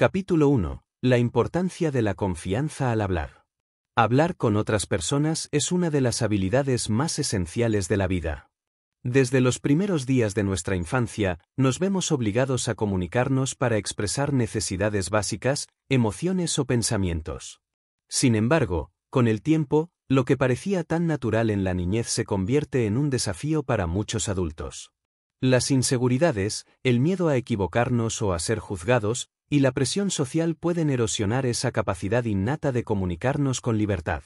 Capítulo 1. La importancia de la confianza al hablar. Hablar con otras personas es una de las habilidades más esenciales de la vida. Desde los primeros días de nuestra infancia, nos vemos obligados a comunicarnos para expresar necesidades básicas, emociones o pensamientos. Sin embargo, con el tiempo, lo que parecía tan natural en la niñez se convierte en un desafío para muchos adultos. Las inseguridades, el miedo a equivocarnos o a ser juzgados, y la presión social pueden erosionar esa capacidad innata de comunicarnos con libertad.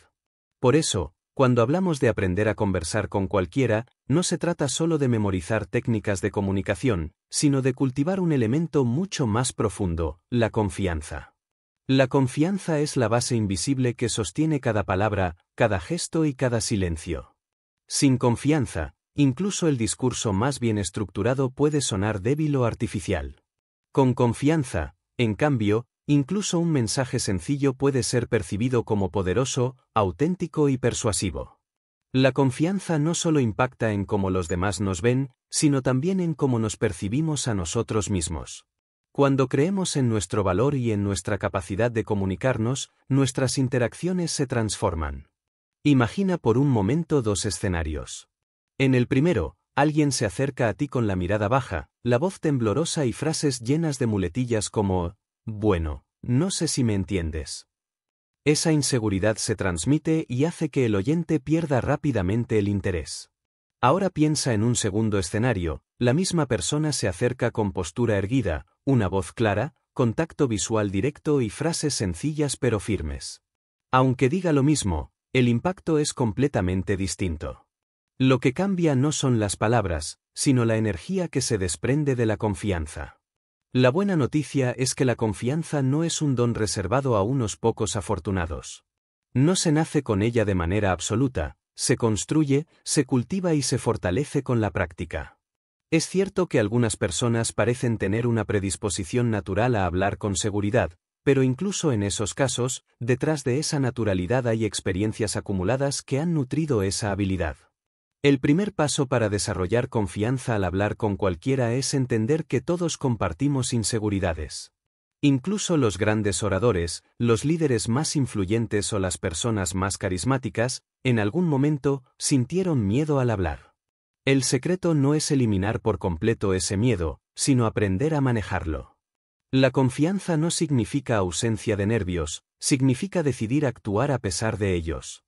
Por eso, cuando hablamos de aprender a conversar con cualquiera, no se trata solo de memorizar técnicas de comunicación, sino de cultivar un elemento mucho más profundo, la confianza. La confianza es la base invisible que sostiene cada palabra, cada gesto y cada silencio. Sin confianza, incluso el discurso más bien estructurado puede sonar débil o artificial. Con confianza, en cambio, incluso un mensaje sencillo puede ser percibido como poderoso, auténtico y persuasivo. La confianza no solo impacta en cómo los demás nos ven, sino también en cómo nos percibimos a nosotros mismos. Cuando creemos en nuestro valor y en nuestra capacidad de comunicarnos, nuestras interacciones se transforman. Imagina por un momento dos escenarios. En el primero, alguien se acerca a ti con la mirada baja, la voz temblorosa y frases llenas de muletillas como, bueno, no sé si me entiendes. Esa inseguridad se transmite y hace que el oyente pierda rápidamente el interés. Ahora piensa en un segundo escenario, la misma persona se acerca con postura erguida, una voz clara, contacto visual directo y frases sencillas pero firmes. Aunque diga lo mismo, el impacto es completamente distinto. Lo que cambia no son las palabras, sino la energía que se desprende de la confianza. La buena noticia es que la confianza no es un don reservado a unos pocos afortunados. No se nace con ella de manera absoluta, se construye, se cultiva y se fortalece con la práctica. Es cierto que algunas personas parecen tener una predisposición natural a hablar con seguridad, pero incluso en esos casos, detrás de esa naturalidad hay experiencias acumuladas que han nutrido esa habilidad. El primer paso para desarrollar confianza al hablar con cualquiera es entender que todos compartimos inseguridades. Incluso los grandes oradores, los líderes más influyentes o las personas más carismáticas, en algún momento, sintieron miedo al hablar. El secreto no es eliminar por completo ese miedo, sino aprender a manejarlo. La confianza no significa ausencia de nervios, significa decidir actuar a pesar de ellos.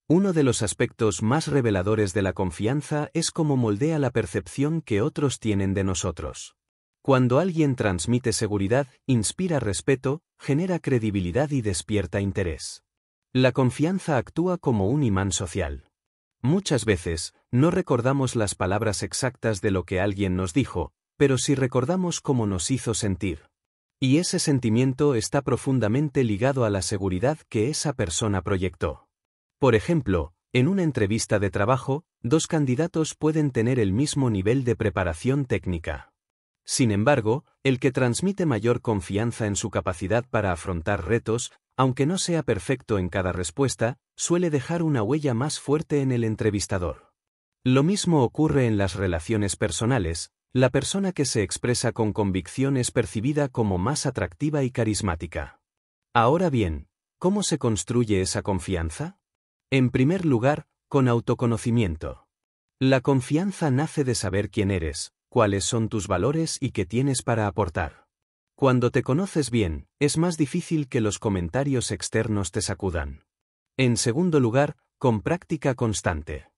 Uno de los aspectos más reveladores de la confianza es cómo moldea la percepción que otros tienen de nosotros. Cuando alguien transmite seguridad, inspira respeto, genera credibilidad y despierta interés. La confianza actúa como un imán social. Muchas veces, no recordamos las palabras exactas de lo que alguien nos dijo, pero sí recordamos cómo nos hizo sentir. Y ese sentimiento está profundamente ligado a la seguridad que esa persona proyectó. Por ejemplo, en una entrevista de trabajo, dos candidatos pueden tener el mismo nivel de preparación técnica. Sin embargo, el que transmite mayor confianza en su capacidad para afrontar retos, aunque no sea perfecto en cada respuesta, suele dejar una huella más fuerte en el entrevistador. Lo mismo ocurre en las relaciones personales, la persona que se expresa con convicción es percibida como más atractiva y carismática. Ahora bien, ¿cómo se construye esa confianza? En primer lugar, con autoconocimiento. La confianza nace de saber quién eres, cuáles son tus valores y qué tienes para aportar. Cuando te conoces bien, es más difícil que los comentarios externos te sacudan. En segundo lugar, con práctica constante.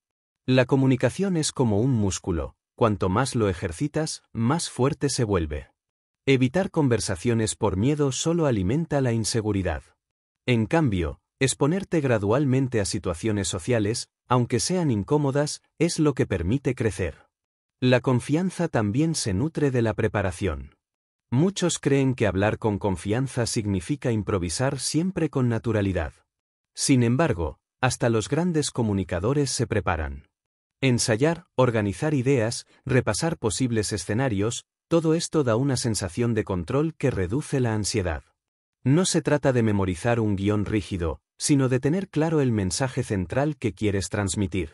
La comunicación es como un músculo, cuanto más lo ejercitas, más fuerte se vuelve. Evitar conversaciones por miedo solo alimenta la inseguridad. En cambio, exponerte gradualmente a situaciones sociales, aunque sean incómodas, es lo que permite crecer. La confianza también se nutre de la preparación. Muchos creen que hablar con confianza significa improvisar siempre con naturalidad. Sin embargo, hasta los grandes comunicadores se preparan. Ensayar, organizar ideas, repasar posibles escenarios, todo esto da una sensación de control que reduce la ansiedad. No se trata de memorizar un guión rígido, sino de tener claro el mensaje central que quieres transmitir.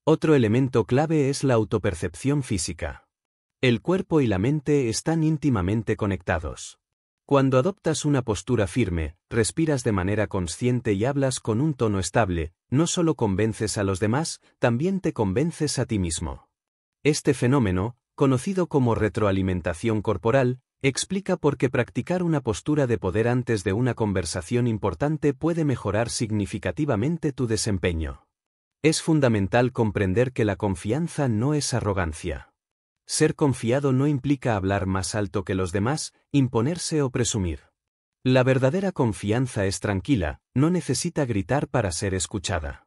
Otro elemento clave es la autopercepción física. El cuerpo y la mente están íntimamente conectados. Cuando adoptas una postura firme, respiras de manera consciente y hablas con un tono estable, no solo convences a los demás, también te convences a ti mismo. Este fenómeno, conocido como retroalimentación corporal, explica por qué practicar una postura de poder antes de una conversación importante puede mejorar significativamente tu desempeño. Es fundamental comprender que la confianza no es arrogancia. Ser confiado no implica hablar más alto que los demás, imponerse o presumir. La verdadera confianza es tranquila, no necesita gritar para ser escuchada.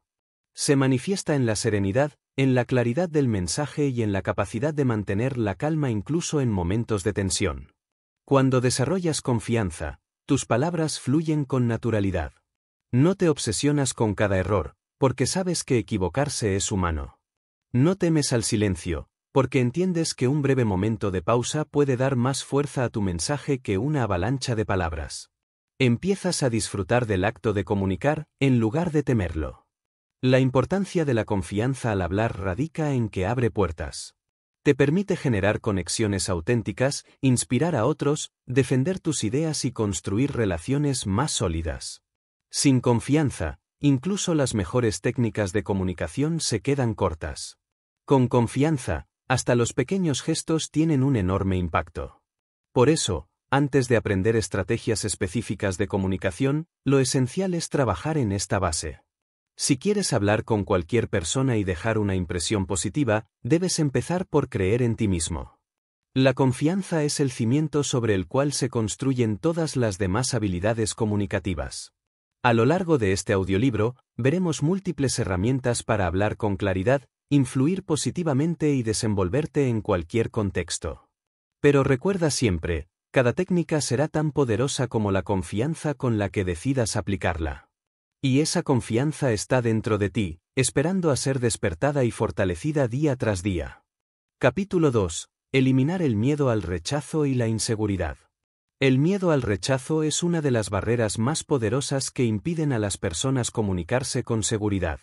Se manifiesta en la serenidad, en la claridad del mensaje y en la capacidad de mantener la calma incluso en momentos de tensión. Cuando desarrollas confianza, tus palabras fluyen con naturalidad. No te obsesionas con cada error, porque sabes que equivocarse es humano. No temes al silencio, porque entiendes que un breve momento de pausa puede dar más fuerza a tu mensaje que una avalancha de palabras. Empiezas a disfrutar del acto de comunicar, en lugar de temerlo. La importancia de la confianza al hablar radica en que abre puertas. Te permite generar conexiones auténticas, inspirar a otros, defender tus ideas y construir relaciones más sólidas. Sin confianza, incluso las mejores técnicas de comunicación se quedan cortas. Con confianza, hasta los pequeños gestos tienen un enorme impacto. Por eso, antes de aprender estrategias específicas de comunicación, lo esencial es trabajar en esta base. Si quieres hablar con cualquier persona y dejar una impresión positiva, debes empezar por creer en ti mismo. La confianza es el cimiento sobre el cual se construyen todas las demás habilidades comunicativas. A lo largo de este audiolibro, veremos múltiples herramientas para hablar con claridad, influir positivamente y desenvolverte en cualquier contexto. Pero recuerda siempre, cada técnica será tan poderosa como la confianza con la que decidas aplicarla. Y esa confianza está dentro de ti, esperando a ser despertada y fortalecida día tras día. Capítulo 2. Eliminar el miedo al rechazo y la inseguridad. El miedo al rechazo es una de las barreras más poderosas que impiden a las personas comunicarse con seguridad.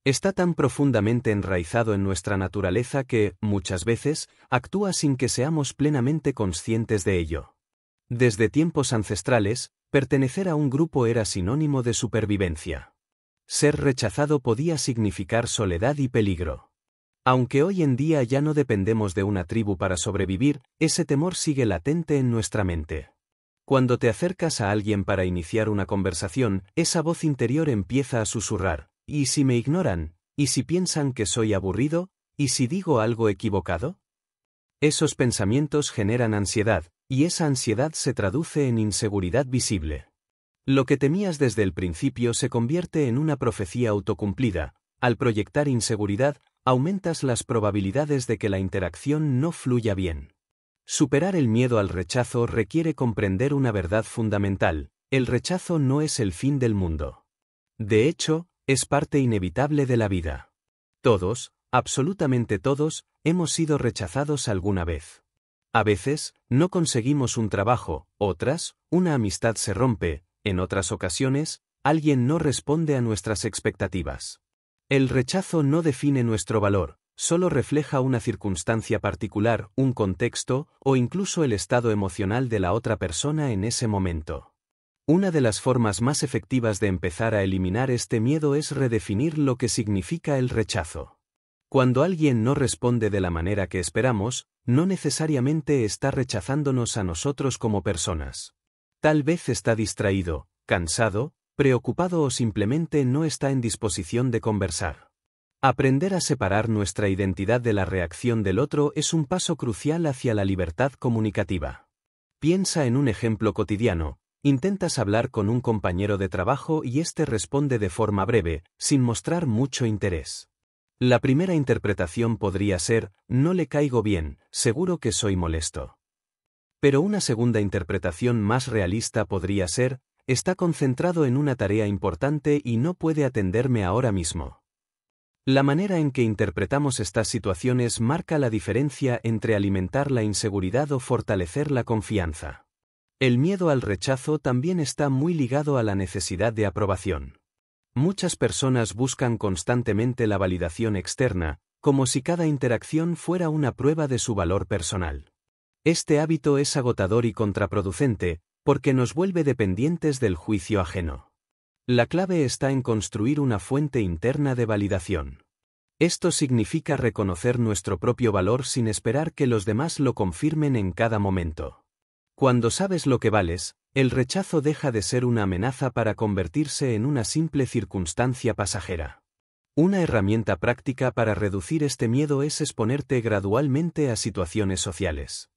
Está tan profundamente enraizado en nuestra naturaleza que, muchas veces, actúa sin que seamos plenamente conscientes de ello. Desde tiempos ancestrales, pertenecer a un grupo era sinónimo de supervivencia. Ser rechazado podía significar soledad y peligro. Aunque hoy en día ya no dependemos de una tribu para sobrevivir, ese temor sigue latente en nuestra mente. Cuando te acercas a alguien para iniciar una conversación, esa voz interior empieza a susurrar: ¿y si me ignoran? ¿Y si piensan que soy aburrido? ¿Y si digo algo equivocado? Esos pensamientos generan ansiedad, y esa ansiedad se traduce en inseguridad visible. Lo que temías desde el principio se convierte en una profecía autocumplida. Al proyectar inseguridad, aumentas las probabilidades de que la interacción no fluya bien. Superar el miedo al rechazo requiere comprender una verdad fundamental: el rechazo no es el fin del mundo. De hecho, es parte inevitable de la vida. Todos, absolutamente todos, hemos sido rechazados alguna vez. A veces, no conseguimos un trabajo, otras, una amistad se rompe, en otras ocasiones, alguien no responde a nuestras expectativas. El rechazo no define nuestro valor, solo refleja una circunstancia particular, un contexto, o incluso el estado emocional de la otra persona en ese momento. Una de las formas más efectivas de empezar a eliminar este miedo es redefinir lo que significa el rechazo. Cuando alguien no responde de la manera que esperamos, no necesariamente está rechazándonos a nosotros como personas. Tal vez está distraído, cansado, preocupado o simplemente no está en disposición de conversar. Aprender a separar nuestra identidad de la reacción del otro es un paso crucial hacia la libertad comunicativa. Piensa en un ejemplo cotidiano. Intentas hablar con un compañero de trabajo y éste responde de forma breve, sin mostrar mucho interés. La primera interpretación podría ser: no le caigo bien, seguro que soy molesto. Pero una segunda interpretación más realista podría ser: está concentrado en una tarea importante y no puede atenderme ahora mismo. La manera en que interpretamos estas situaciones marca la diferencia entre alimentar la inseguridad o fortalecer la confianza. El miedo al rechazo también está muy ligado a la necesidad de aprobación. Muchas personas buscan constantemente la validación externa, como si cada interacción fuera una prueba de su valor personal. Este hábito es agotador y contraproducente, Porque nos vuelve dependientes del juicio ajeno. La clave está en construir una fuente interna de validación. Esto significa reconocer nuestro propio valor sin esperar que los demás lo confirmen en cada momento. Cuando sabes lo que vales, el rechazo deja de ser una amenaza para convertirse en una simple circunstancia pasajera. Una herramienta práctica para reducir este miedo es exponerte gradualmente a situaciones sociales.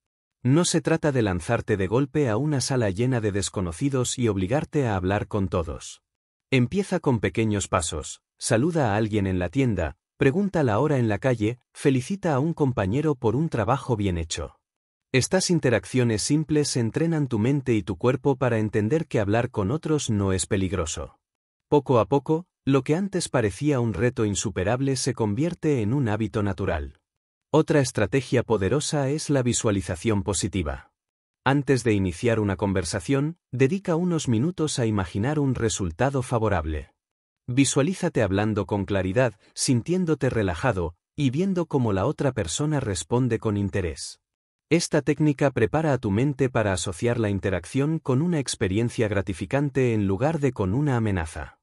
No se trata de lanzarte de golpe a una sala llena de desconocidos y obligarte a hablar con todos. Empieza con pequeños pasos, saluda a alguien en la tienda, pregunta la hora en la calle, felicita a un compañero por un trabajo bien hecho. Estas interacciones simples entrenan tu mente y tu cuerpo para entender que hablar con otros no es peligroso. Poco a poco, lo que antes parecía un reto insuperable se convierte en un hábito natural. Otra estrategia poderosa es la visualización positiva. Antes de iniciar una conversación, dedica unos minutos a imaginar un resultado favorable. Visualízate hablando con claridad, sintiéndote relajado, y viendo cómo la otra persona responde con interés. Esta técnica prepara a tu mente para asociar la interacción con una experiencia gratificante en lugar de con una amenaza.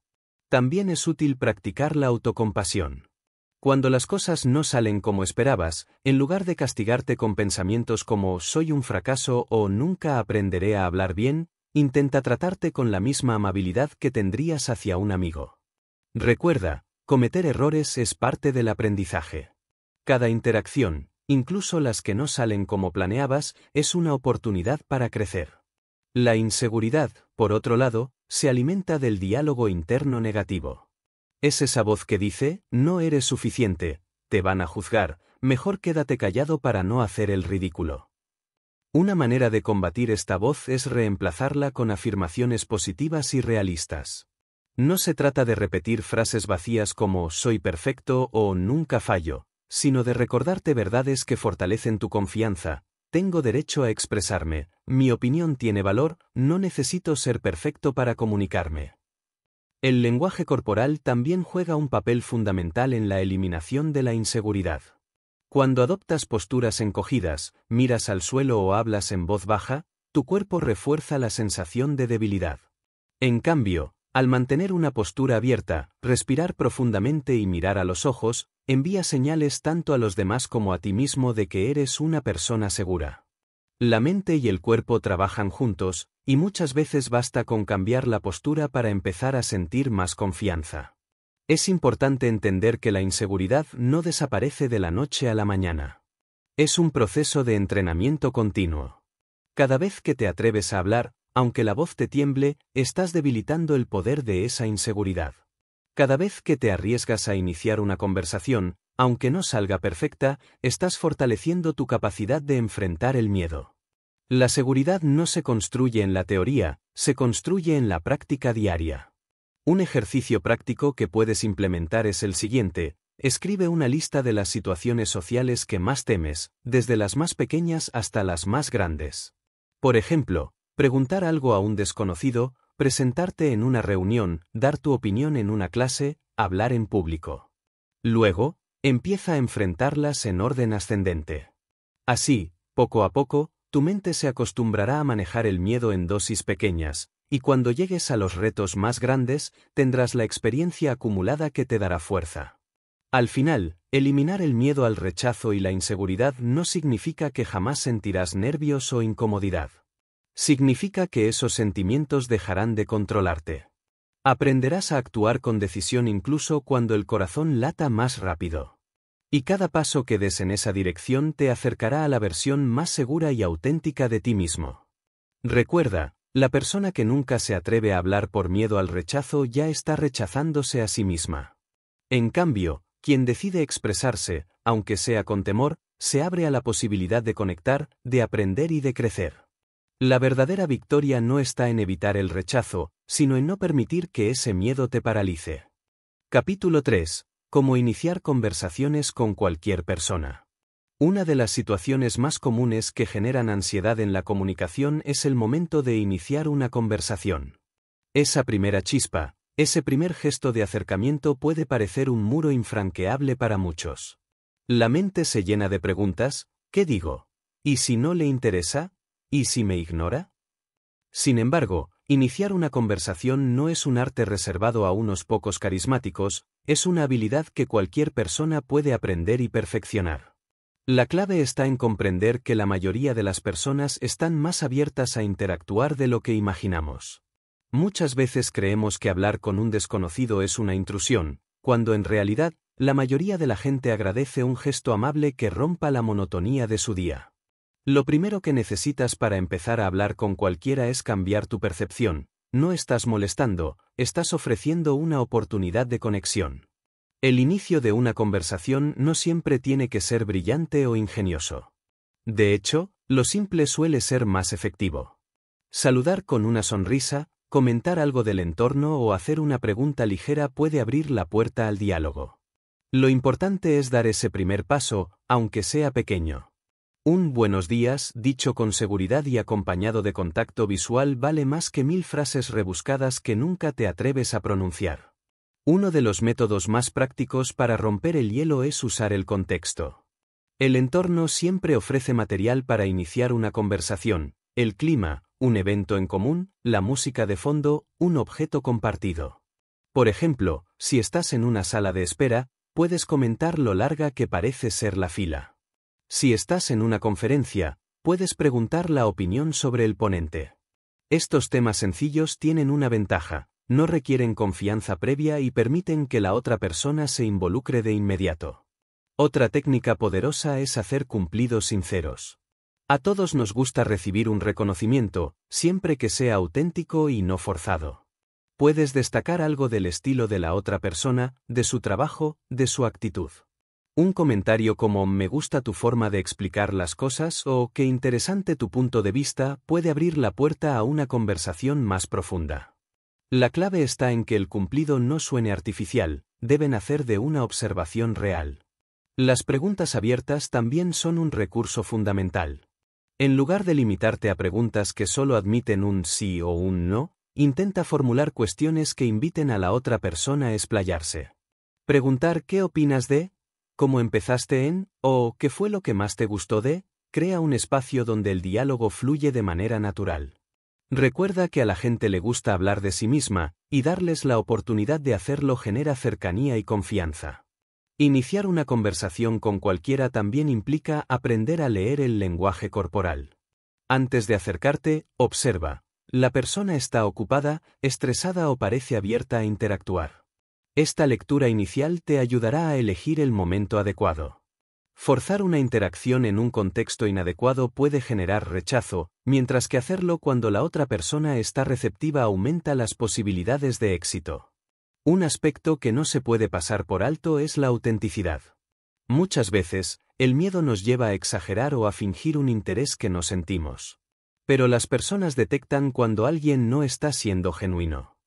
También es útil practicar la autocompasión. Cuando las cosas no salen como esperabas, en lugar de castigarte con pensamientos como «soy un fracaso» o «nunca aprenderé a hablar bien», intenta tratarte con la misma amabilidad que tendrías hacia un amigo. Recuerda, cometer errores es parte del aprendizaje. Cada interacción, incluso las que no salen como planeabas, es una oportunidad para crecer. La inseguridad, por otro lado, se alimenta del diálogo interno negativo. Es esa voz que dice, no eres suficiente, te van a juzgar, mejor quédate callado para no hacer el ridículo. Una manera de combatir esta voz es reemplazarla con afirmaciones positivas y realistas. No se trata de repetir frases vacías como soy perfecto o nunca fallo, sino de recordarte verdades que fortalecen tu confianza. Tengo derecho a expresarme, mi opinión tiene valor, no necesito ser perfecto para comunicarme. El lenguaje corporal también juega un papel fundamental en la eliminación de la inseguridad. Cuando adoptas posturas encogidas, miras al suelo o hablas en voz baja, tu cuerpo refuerza la sensación de debilidad. En cambio, al mantener una postura abierta, respirar profundamente y mirar a los ojos, envía señales tanto a los demás como a ti mismo de que eres una persona segura. La mente y el cuerpo trabajan juntos, y muchas veces basta con cambiar la postura para empezar a sentir más confianza. Es importante entender que la inseguridad no desaparece de la noche a la mañana. Es un proceso de entrenamiento continuo. Cada vez que te atreves a hablar, aunque la voz te tiemble, estás debilitando el poder de esa inseguridad. Cada vez que te arriesgas a iniciar una conversación, aunque no salga perfecta, estás fortaleciendo tu capacidad de enfrentar el miedo. La seguridad no se construye en la teoría, se construye en la práctica diaria. Un ejercicio práctico que puedes implementar es el siguiente: escribe una lista de las situaciones sociales que más temes, desde las más pequeñas hasta las más grandes. Por ejemplo, preguntar algo a un desconocido, presentarte en una reunión, dar tu opinión en una clase, hablar en público. Luego, empieza a enfrentarlas en orden ascendente. Así, poco a poco, tu mente se acostumbrará a manejar el miedo en dosis pequeñas, y cuando llegues a los retos más grandes, tendrás la experiencia acumulada que te dará fuerza. Al final, eliminar el miedo al rechazo y la inseguridad no significa que jamás sentirás nervios o incomodidad. Significa que esos sentimientos dejarán de controlarte. Aprenderás a actuar con decisión incluso cuando el corazón lata más rápido. Y cada paso que des en esa dirección te acercará a la versión más segura y auténtica de ti mismo. Recuerda, la persona que nunca se atreve a hablar por miedo al rechazo ya está rechazándose a sí misma. En cambio, quien decide expresarse, aunque sea con temor, se abre a la posibilidad de conectar, de aprender y de crecer. La verdadera victoria no está en evitar el rechazo, sino en no permitir que ese miedo te paralice. Capítulo 3. Cómo iniciar conversaciones con cualquier persona. Una de las situaciones más comunes que generan ansiedad en la comunicación es el momento de iniciar una conversación. Esa primera chispa, ese primer gesto de acercamiento puede parecer un muro infranqueable para muchos. La mente se llena de preguntas: ¿qué digo? ¿Y si no le interesa? ¿Y si me ignora? Sin embargo, iniciar una conversación no es un arte reservado a unos pocos carismáticos, es una habilidad que cualquier persona puede aprender y perfeccionar. La clave está en comprender que la mayoría de las personas están más abiertas a interactuar de lo que imaginamos. Muchas veces creemos que hablar con un desconocido es una intrusión, cuando en realidad, la mayoría de la gente agradece un gesto amable que rompa la monotonía de su día. Lo primero que necesitas para empezar a hablar con cualquiera es cambiar tu percepción. No estás molestando, estás ofreciendo una oportunidad de conexión. El inicio de una conversación no siempre tiene que ser brillante o ingenioso. De hecho, lo simple suele ser más efectivo. Saludar con una sonrisa, comentar algo del entorno o hacer una pregunta ligera puede abrir la puerta al diálogo. Lo importante es dar ese primer paso, aunque sea pequeño. Un buenos días, dicho con seguridad y acompañado de contacto visual, vale más que 1000 frases rebuscadas que nunca te atreves a pronunciar. Uno de los métodos más prácticos para romper el hielo es usar el contexto. El entorno siempre ofrece material para iniciar una conversación: el clima, un evento en común, la música de fondo, un objeto compartido. Por ejemplo, si estás en una sala de espera, puedes comentar lo larga que parece ser la fila. Si estás en una conferencia, puedes preguntar la opinión sobre el ponente. Estos temas sencillos tienen una ventaja: no requieren confianza previa y permiten que la otra persona se involucre de inmediato. Otra técnica poderosa es hacer cumplidos sinceros. A todos nos gusta recibir un reconocimiento, siempre que sea auténtico y no forzado. Puedes destacar algo del estilo de la otra persona, de su trabajo, de su actitud. Un comentario como «me gusta tu forma de explicar las cosas» o «qué interesante tu punto de vista» puede abrir la puerta a una conversación más profunda. La clave está en que el cumplido no suene artificial, debe nacer de una observación real. Las preguntas abiertas también son un recurso fundamental. En lugar de limitarte a preguntas que solo admiten un sí o un no, intenta formular cuestiones que inviten a la otra persona a explayarse. Preguntar «¿qué opinas de?», «¿cómo empezaste en?», o «¿qué fue lo que más te gustó de?», crea un espacio donde el diálogo fluye de manera natural. Recuerda que a la gente le gusta hablar de sí misma, y darles la oportunidad de hacerlo genera cercanía y confianza. Iniciar una conversación con cualquiera también implica aprender a leer el lenguaje corporal. Antes de acercarte, observa. ¿La persona está ocupada, estresada o parece abierta a interactuar? Esta lectura inicial te ayudará a elegir el momento adecuado. Forzar una interacción en un contexto inadecuado puede generar rechazo, mientras que hacerlo cuando la otra persona está receptiva aumenta las posibilidades de éxito. Un aspecto que no se puede pasar por alto es la autenticidad. Muchas veces, el miedo nos lleva a exagerar o a fingir un interés que no sentimos. Pero las personas detectan cuando alguien no está siendo genuino.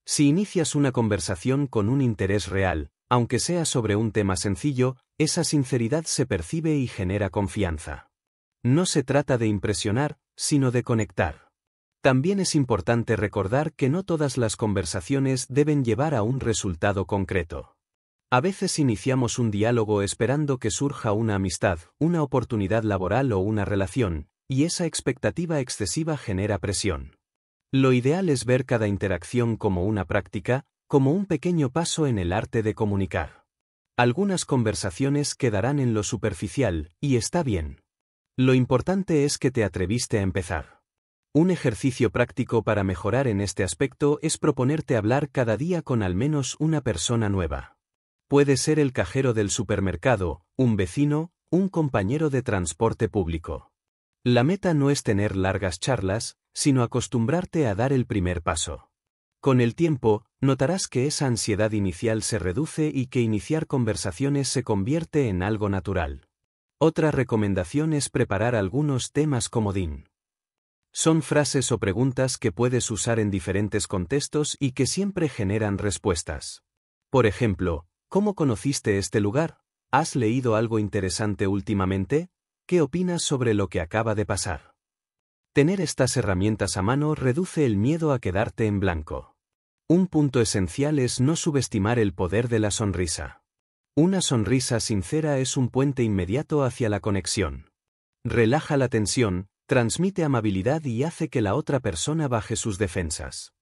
Si inicias una conversación con un interés real, aunque sea sobre un tema sencillo, esa sinceridad se percibe y genera confianza. No se trata de impresionar, sino de conectar. También es importante recordar que no todas las conversaciones deben llevar a un resultado concreto. A veces iniciamos un diálogo esperando que surja una amistad, una oportunidad laboral o una relación, y esa expectativa excesiva genera presión. Lo ideal es ver cada interacción como una práctica, como un pequeño paso en el arte de comunicar. Algunas conversaciones quedarán en lo superficial, y está bien. Lo importante es que te atreviste a empezar. Un ejercicio práctico para mejorar en este aspecto es proponerte hablar cada día con al menos una persona nueva. Puede ser el cajero del supermercado, un vecino, un compañero de transporte público. La meta no es tener largas charlas, sino acostumbrarte a dar el primer paso. Con el tiempo, notarás que esa ansiedad inicial se reduce y que iniciar conversaciones se convierte en algo natural. Otra recomendación es preparar algunos temas comodín. Son frases o preguntas que puedes usar en diferentes contextos y que siempre generan respuestas. Por ejemplo, ¿cómo conociste este lugar? ¿Has leído algo interesante últimamente? ¿Qué opinas sobre lo que acaba de pasar? Tener estas herramientas a mano reduce el miedo a quedarte en blanco. Un punto esencial es no subestimar el poder de la sonrisa. Una sonrisa sincera es un puente inmediato hacia la conexión. Relaja la tensión, transmite amabilidad y hace que la otra persona baje sus defensas.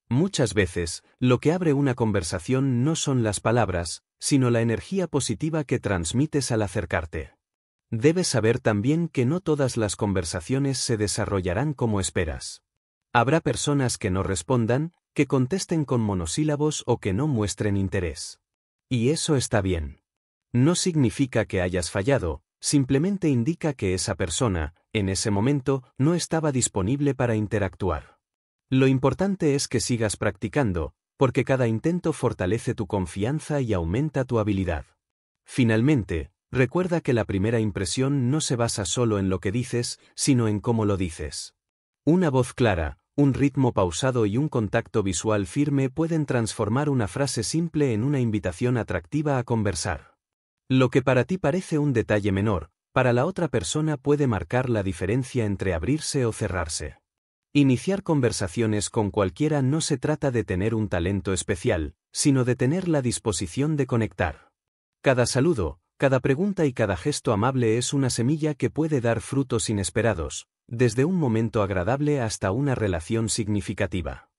Muchas veces, lo que abre una conversación no son las palabras, sino la energía positiva que transmites al acercarte. Debes saber también que no todas las conversaciones se desarrollarán como esperas. Habrá personas que no respondan, que contesten con monosílabos o que no muestren interés. Y eso está bien. No significa que hayas fallado, simplemente indica que esa persona, en ese momento, no estaba disponible para interactuar. Lo importante es que sigas practicando, porque cada intento fortalece tu confianza y aumenta tu habilidad. Finalmente, recuerda que la primera impresión no se basa solo en lo que dices, sino en cómo lo dices. Una voz clara, un ritmo pausado y un contacto visual firme pueden transformar una frase simple en una invitación atractiva a conversar. Lo que para ti parece un detalle menor, para la otra persona puede marcar la diferencia entre abrirse o cerrarse. Iniciar conversaciones con cualquiera no se trata de tener un talento especial, sino de tener la disposición de conectar. Cada saludo, cada pregunta y cada gesto amable es una semilla que puede dar frutos inesperados, desde un momento agradable hasta una relación significativa.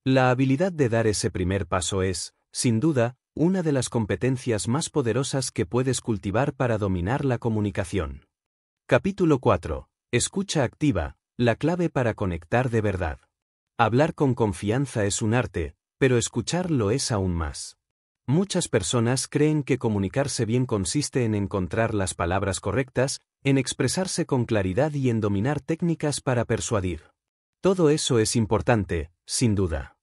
La habilidad de dar ese primer paso es, sin duda, una de las competencias más poderosas que puedes cultivar para dominar la comunicación. Capítulo 4. Escucha activa, la clave para conectar de verdad. Hablar con confianza es un arte, pero escuchar lo es aún más. Muchas personas creen que comunicarse bien consiste en encontrar las palabras correctas, en expresarse con claridad y en dominar técnicas para persuadir. Todo eso es importante, sin duda.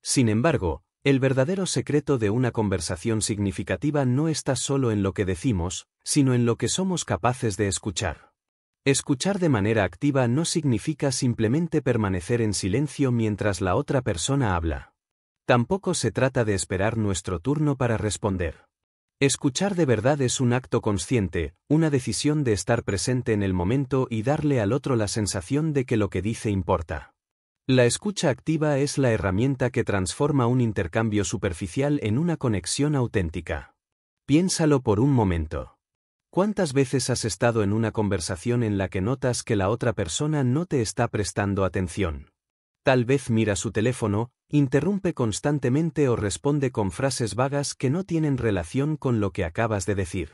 Sin embargo, el verdadero secreto de una conversación significativa no está solo en lo que decimos, sino en lo que somos capaces de escuchar. Escuchar de manera activa no significa simplemente permanecer en silencio mientras la otra persona habla. Tampoco se trata de esperar nuestro turno para responder. Escuchar de verdad es un acto consciente, una decisión de estar presente en el momento y darle al otro la sensación de que lo que dice importa. La escucha activa es la herramienta que transforma un intercambio superficial en una conexión auténtica. Piénsalo por un momento. ¿Cuántas veces has estado en una conversación en la que notas que la otra persona no te está prestando atención? Tal vez mira su teléfono, interrumpe constantemente o responde con frases vagas que no tienen relación con lo que acabas de decir.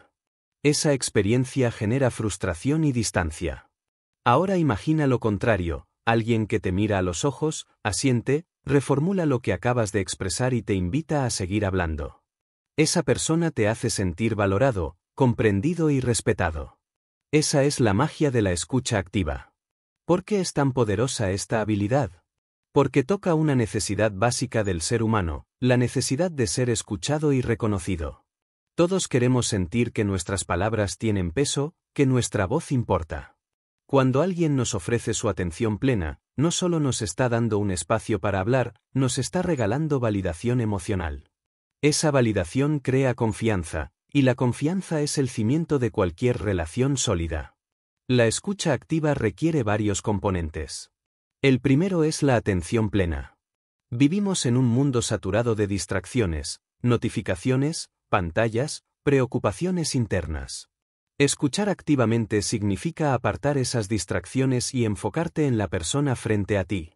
Esa experiencia genera frustración y distancia. Ahora imagina lo contrario, alguien que te mira a los ojos, asiente, reformula lo que acabas de expresar y te invita a seguir hablando. Esa persona te hace sentir valorado, comprendido y respetado. Esa es la magia de la escucha activa. ¿Por qué es tan poderosa esta habilidad? Porque toca una necesidad básica del ser humano, la necesidad de ser escuchado y reconocido. Todos queremos sentir que nuestras palabras tienen peso, que nuestra voz importa. Cuando alguien nos ofrece su atención plena, no solo nos está dando un espacio para hablar, nos está regalando validación emocional. Esa validación crea confianza, y la confianza es el cimiento de cualquier relación sólida. La escucha activa requiere varios componentes. El primero es la atención plena. Vivimos en un mundo saturado de distracciones, notificaciones, pantallas, preocupaciones internas. Escuchar activamente significa apartar esas distracciones y enfocarte en la persona frente a ti.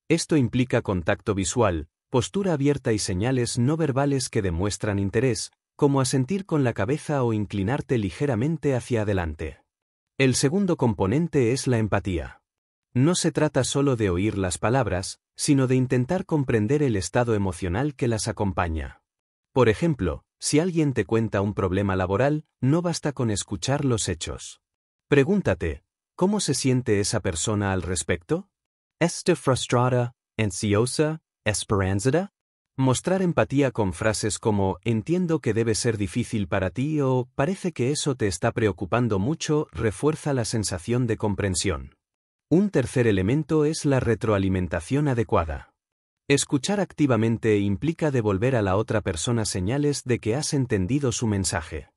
Esto implica contacto visual, postura abierta y señales no verbales que demuestran interés, como asentir con la cabeza o inclinarte ligeramente hacia adelante. El segundo componente es la empatía. No se trata solo de oír las palabras, sino de intentar comprender el estado emocional que las acompaña. Por ejemplo, si alguien te cuenta un problema laboral, no basta con escuchar los hechos. Pregúntate, ¿cómo se siente esa persona al respecto? ¿Está frustrada, ansiosa, esperanzada? Mostrar empatía con frases como «entiendo que debe ser difícil para ti» o «parece que eso te está preocupando mucho» refuerza la sensación de comprensión. Un tercer elemento es la retroalimentación adecuada. Escuchar activamente implica devolver a la otra persona señales de que has entendido su mensaje.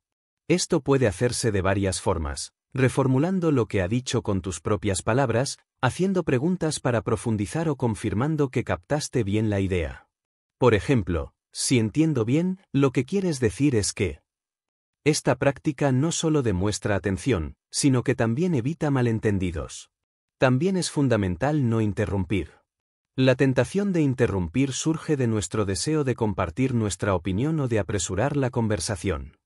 Esto puede hacerse de varias formas, reformulando lo que ha dicho con tus propias palabras, haciendo preguntas para profundizar o confirmando que captaste bien la idea. Por ejemplo, si entiendo bien, lo que quieres decir es que. Esta práctica no solo demuestra atención, sino que también evita malentendidos. También es fundamental no interrumpir. La tentación de interrumpir surge de nuestro deseo de compartir nuestra opinión o de apresurar la conversación.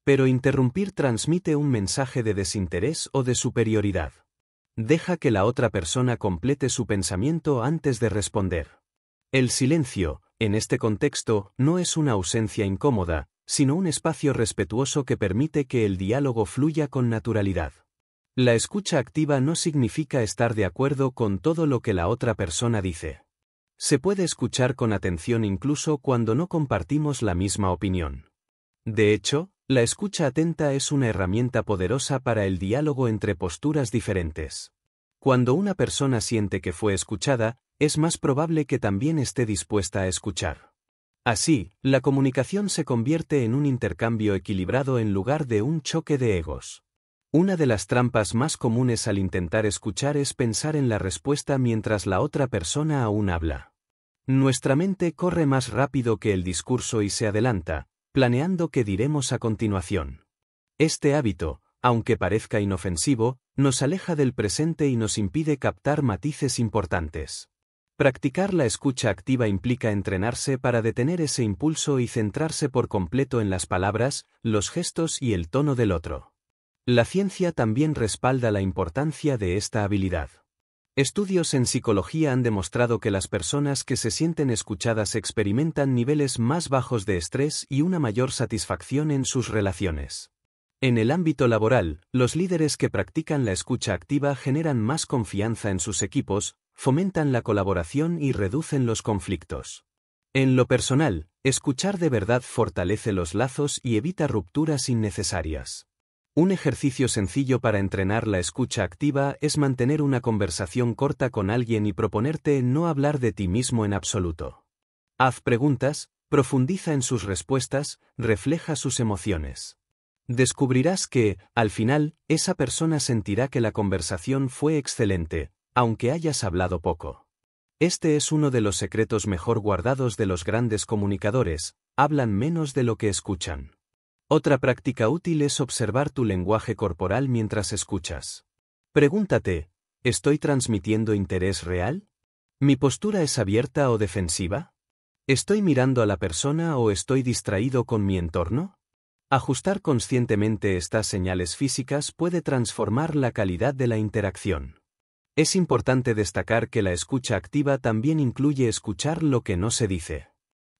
Pero interrumpir transmite un mensaje de desinterés o de superioridad. Deja que la otra persona complete su pensamiento antes de responder. El silencio, en este contexto, no es una ausencia incómoda, sino un espacio respetuoso que permite que el diálogo fluya con naturalidad. La escucha activa no significa estar de acuerdo con todo lo que la otra persona dice. Se puede escuchar con atención incluso cuando no compartimos la misma opinión. De hecho, la escucha atenta es una herramienta poderosa para el diálogo entre posturas diferentes. Cuando una persona siente que fue escuchada, es más probable que también esté dispuesta a escuchar. Así, la comunicación se convierte en un intercambio equilibrado en lugar de un choque de egos. Una de las trampas más comunes al intentar escuchar es pensar en la respuesta mientras la otra persona aún habla. Nuestra mente corre más rápido que el discurso y se adelanta, planeando qué diremos a continuación. Este hábito, aunque parezca inofensivo, nos aleja del presente y nos impide captar matices importantes. Practicar la escucha activa implica entrenarse para detener ese impulso y centrarse por completo en las palabras, los gestos y el tono del otro. La ciencia también respalda la importancia de esta habilidad. Estudios en psicología han demostrado que las personas que se sienten escuchadas experimentan niveles más bajos de estrés y una mayor satisfacción en sus relaciones. En el ámbito laboral, los líderes que practican la escucha activa generan más confianza en sus equipos, fomentan la colaboración y reducen los conflictos. En lo personal, escuchar de verdad fortalece los lazos y evita rupturas innecesarias. Un ejercicio sencillo para entrenar la escucha activa es mantener una conversación corta con alguien y proponerte no hablar de ti mismo en absoluto. Haz preguntas, profundiza en sus respuestas, refleja sus emociones. Descubrirás que, al final, esa persona sentirá que la conversación fue excelente, aunque hayas hablado poco. Este es uno de los secretos mejor guardados de los grandes comunicadores: hablan menos de lo que escuchan. Otra práctica útil es observar tu lenguaje corporal mientras escuchas. Pregúntate, ¿estoy transmitiendo interés real? ¿Mi postura es abierta o defensiva? ¿Estoy mirando a la persona o estoy distraído con mi entorno? Ajustar conscientemente estas señales físicas puede transformar la calidad de la interacción. Es importante destacar que la escucha activa también incluye escuchar lo que no se dice.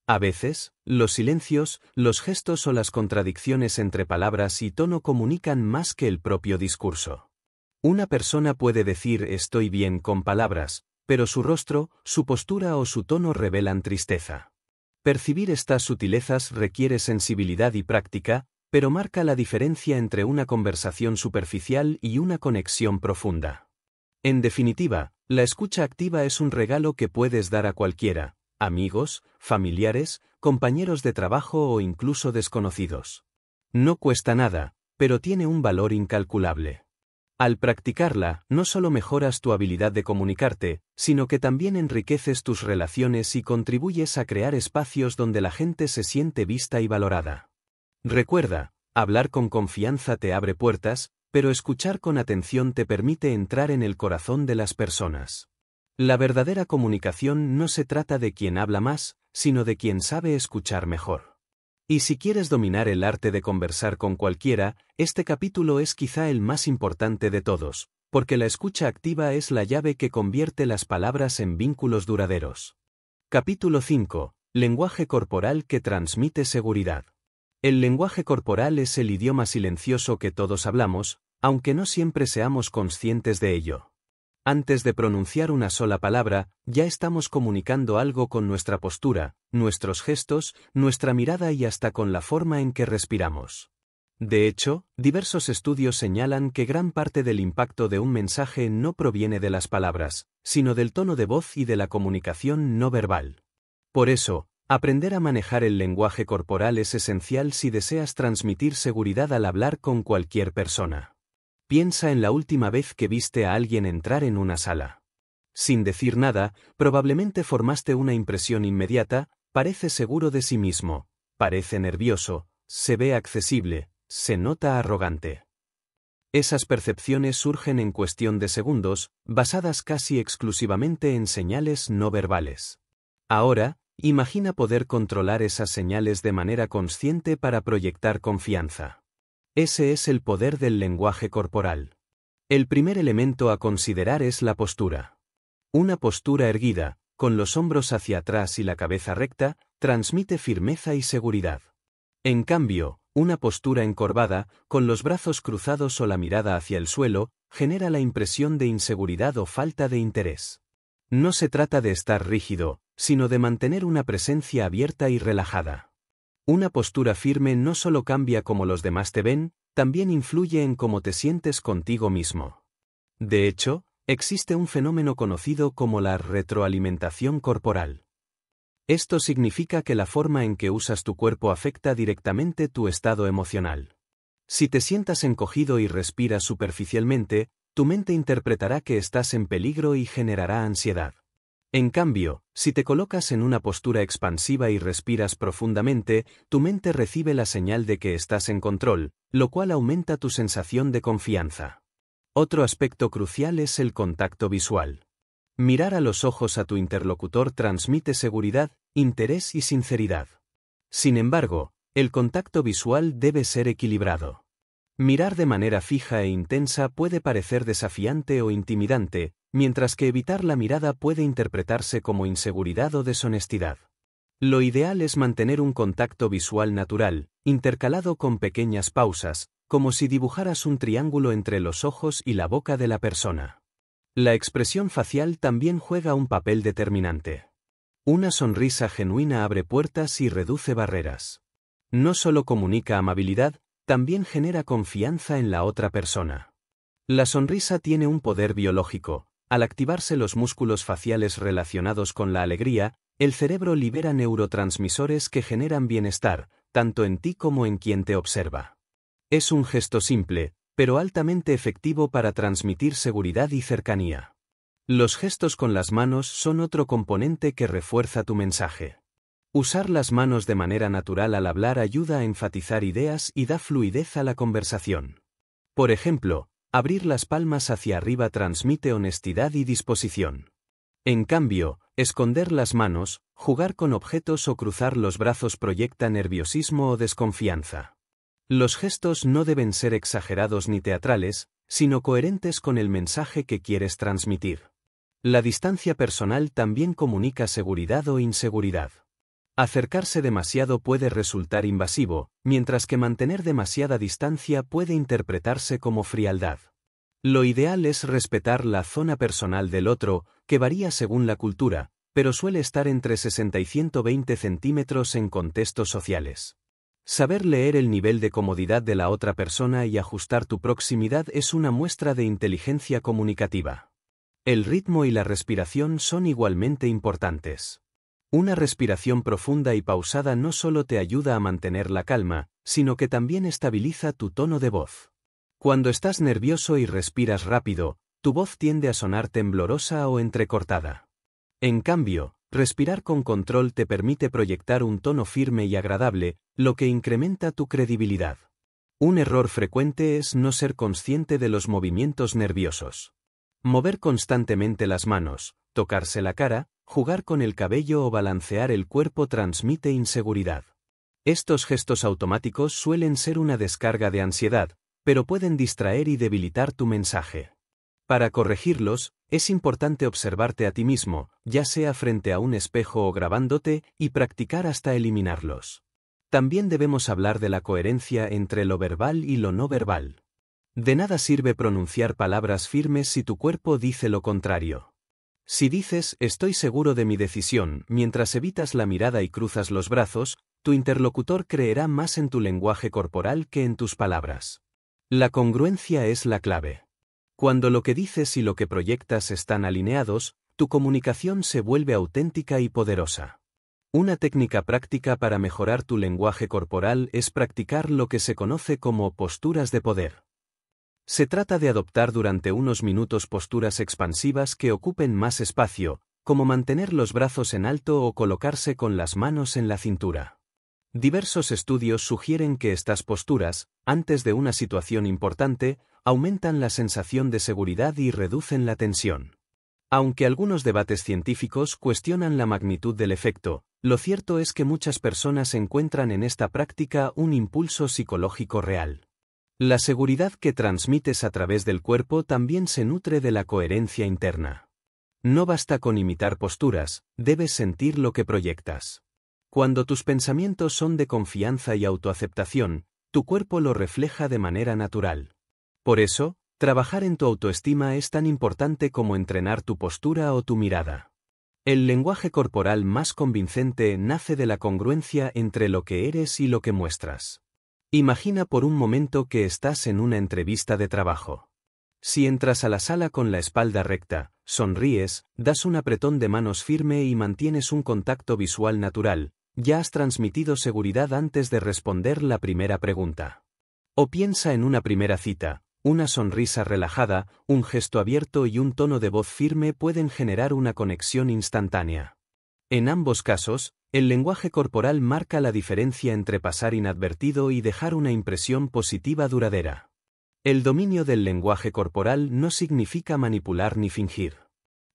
A veces, los silencios, los gestos o las contradicciones entre palabras y tono comunican más que el propio discurso. Una persona puede decir estoy bien con palabras, pero su rostro, su postura o su tono revelan tristeza. Percibir estas sutilezas requiere sensibilidad y práctica, pero marca la diferencia entre una conversación superficial y una conexión profunda. En definitiva, la escucha activa es un regalo que puedes dar a cualquiera: amigos, familiares, compañeros de trabajo o incluso desconocidos. No cuesta nada, pero tiene un valor incalculable. Al practicarla, no solo mejoras tu habilidad de comunicarte, sino que también enriqueces tus relaciones y contribuyes a crear espacios donde la gente se siente vista y valorada. Recuerda, hablar con confianza te abre puertas, pero escuchar con atención te permite entrar en el corazón de las personas. La verdadera comunicación no se trata de quien habla más, sino de quien sabe escuchar mejor. Y si quieres dominar el arte de conversar con cualquiera, este capítulo es quizá el más importante de todos, porque la escucha activa es la llave que convierte las palabras en vínculos duraderos. Capítulo 5. Lenguaje corporal que transmite seguridad. El lenguaje corporal es el idioma silencioso que todos hablamos, aunque no siempre seamos conscientes de ello. Antes de pronunciar una sola palabra, ya estamos comunicando algo con nuestra postura, nuestros gestos, nuestra mirada y hasta con la forma en que respiramos. De hecho, diversos estudios señalan que gran parte del impacto de un mensaje no proviene de las palabras, sino del tono de voz y de la comunicación no verbal. Por eso, aprender a manejar el lenguaje corporal es esencial si deseas transmitir seguridad al hablar con cualquier persona. Piensa en la última vez que viste a alguien entrar en una sala. Sin decir nada, probablemente formaste una impresión inmediata: parece seguro de sí mismo, parece nervioso, se ve accesible, se nota arrogante. Esas percepciones surgen en cuestión de segundos, basadas casi exclusivamente en señales no verbales. Ahora, imagina poder controlar esas señales de manera consciente para proyectar confianza. Ese es el poder del lenguaje corporal. El primer elemento a considerar es la postura. Una postura erguida, con los hombros hacia atrás y la cabeza recta, transmite firmeza y seguridad. En cambio, una postura encorvada, con los brazos cruzados o la mirada hacia el suelo, genera la impresión de inseguridad o falta de interés. No se trata de estar rígido, sino de mantener una presencia abierta y relajada. Una postura firme no solo cambia cómo los demás te ven, también influye en cómo te sientes contigo mismo. De hecho, existe un fenómeno conocido como la retroalimentación corporal. Esto significa que la forma en que usas tu cuerpo afecta directamente tu estado emocional. Si te sientas encogido y respiras superficialmente, tu mente interpretará que estás en peligro y generará ansiedad. En cambio, si te colocas en una postura expansiva y respiras profundamente, tu mente recibe la señal de que estás en control, lo cual aumenta tu sensación de confianza. Otro aspecto crucial es el contacto visual. Mirar a los ojos a tu interlocutor transmite seguridad, interés y sinceridad. Sin embargo, el contacto visual debe ser equilibrado. Mirar de manera fija e intensa puede parecer desafiante o intimidante, mientras que evitar la mirada puede interpretarse como inseguridad o deshonestidad. Lo ideal es mantener un contacto visual natural, intercalado con pequeñas pausas, como si dibujaras un triángulo entre los ojos y la boca de la persona. La expresión facial también juega un papel determinante. Una sonrisa genuina abre puertas y reduce barreras. No solo comunica amabilidad, también genera confianza en la otra persona. La sonrisa tiene un poder biológico. Al activarse los músculos faciales relacionados con la alegría, el cerebro libera neurotransmisores que generan bienestar, tanto en ti como en quien te observa. Es un gesto simple, pero altamente efectivo para transmitir seguridad y cercanía. Los gestos con las manos son otro componente que refuerza tu mensaje. Usar las manos de manera natural al hablar ayuda a enfatizar ideas y da fluidez a la conversación. Por ejemplo, abrir las palmas hacia arriba transmite honestidad y disposición. En cambio, esconder las manos, jugar con objetos o cruzar los brazos proyecta nerviosismo o desconfianza. Los gestos no deben ser exagerados ni teatrales, sino coherentes con el mensaje que quieres transmitir. La distancia personal también comunica seguridad o inseguridad. Acercarse demasiado puede resultar invasivo, mientras que mantener demasiada distancia puede interpretarse como frialdad. Lo ideal es respetar la zona personal del otro, que varía según la cultura, pero suele estar entre 60 y 120 centímetros en contextos sociales. Saber leer el nivel de comodidad de la otra persona y ajustar tu proximidad es una muestra de inteligencia comunicativa. El ritmo y la respiración son igualmente importantes. Una respiración profunda y pausada no solo te ayuda a mantener la calma, sino que también estabiliza tu tono de voz. Cuando estás nervioso y respiras rápido, tu voz tiende a sonar temblorosa o entrecortada. En cambio, respirar con control te permite proyectar un tono firme y agradable, lo que incrementa tu credibilidad. Un error frecuente es no ser consciente de los movimientos nerviosos. Mover constantemente las manos, tocarse la cara, jugar con el cabello o balancear el cuerpo transmite inseguridad. Estos gestos automáticos suelen ser una descarga de ansiedad, pero pueden distraer y debilitar tu mensaje. Para corregirlos, es importante observarte a ti mismo, ya sea frente a un espejo o grabándote, y practicar hasta eliminarlos. También debemos hablar de la coherencia entre lo verbal y lo no verbal. De nada sirve pronunciar palabras firmes si tu cuerpo dice lo contrario. Si dices «estoy seguro de mi decisión» mientras evitas la mirada y cruzas los brazos, tu interlocutor creerá más en tu lenguaje corporal que en tus palabras. La congruencia es la clave. Cuando lo que dices y lo que proyectas están alineados, tu comunicación se vuelve auténtica y poderosa. Una técnica práctica para mejorar tu lenguaje corporal es practicar lo que se conoce como posturas de poder. Se trata de adoptar durante unos minutos posturas expansivas que ocupen más espacio, como mantener los brazos en alto o colocarse con las manos en la cintura. Diversos estudios sugieren que estas posturas, antes de una situación importante, aumentan la sensación de seguridad y reducen la tensión. Aunque algunos debates científicos cuestionan la magnitud del efecto, lo cierto es que muchas personas encuentran en esta práctica un impulso psicológico real. La seguridad que transmites a través del cuerpo también se nutre de la coherencia interna. No basta con imitar posturas, debes sentir lo que proyectas. Cuando tus pensamientos son de confianza y autoaceptación, tu cuerpo lo refleja de manera natural. Por eso, trabajar en tu autoestima es tan importante como entrenar tu postura o tu mirada. El lenguaje corporal más convincente nace de la congruencia entre lo que eres y lo que muestras. Imagina por un momento que estás en una entrevista de trabajo. Si entras a la sala con la espalda recta, sonríes, das un apretón de manos firme y mantienes un contacto visual natural, ya has transmitido seguridad antes de responder la primera pregunta. O piensa en una primera cita, una sonrisa relajada, un gesto abierto y un tono de voz firme pueden generar una conexión instantánea. En ambos casos, el lenguaje corporal marca la diferencia entre pasar inadvertido y dejar una impresión positiva duradera. El dominio del lenguaje corporal no significa manipular ni fingir.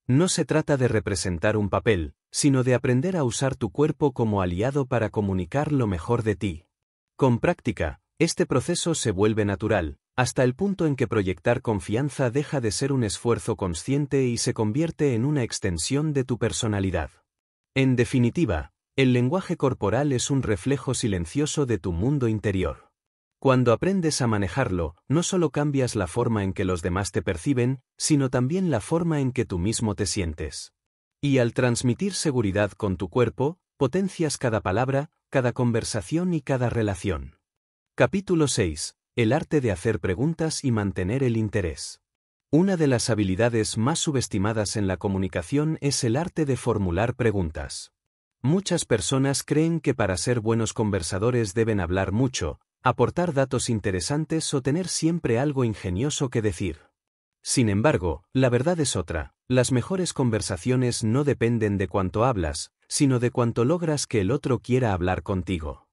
No se trata de representar un papel, sino de aprender a usar tu cuerpo como aliado para comunicar lo mejor de ti. Con práctica, este proceso se vuelve natural, hasta el punto en que proyectar confianza deja de ser un esfuerzo consciente y se convierte en una extensión de tu personalidad. En definitiva, el lenguaje corporal es un reflejo silencioso de tu mundo interior. Cuando aprendes a manejarlo, no solo cambias la forma en que los demás te perciben, sino también la forma en que tú mismo te sientes. Y al transmitir seguridad con tu cuerpo, potencias cada palabra, cada conversación y cada relación. Capítulo 6. El arte de hacer preguntas y mantener el interés. Una de las habilidades más subestimadas en la comunicación es el arte de formular preguntas. Muchas personas creen que para ser buenos conversadores deben hablar mucho, aportar datos interesantes o tener siempre algo ingenioso que decir. Sin embargo, la verdad es otra: las mejores conversaciones no dependen de cuánto hablas, sino de cuánto logras que el otro quiera hablar contigo.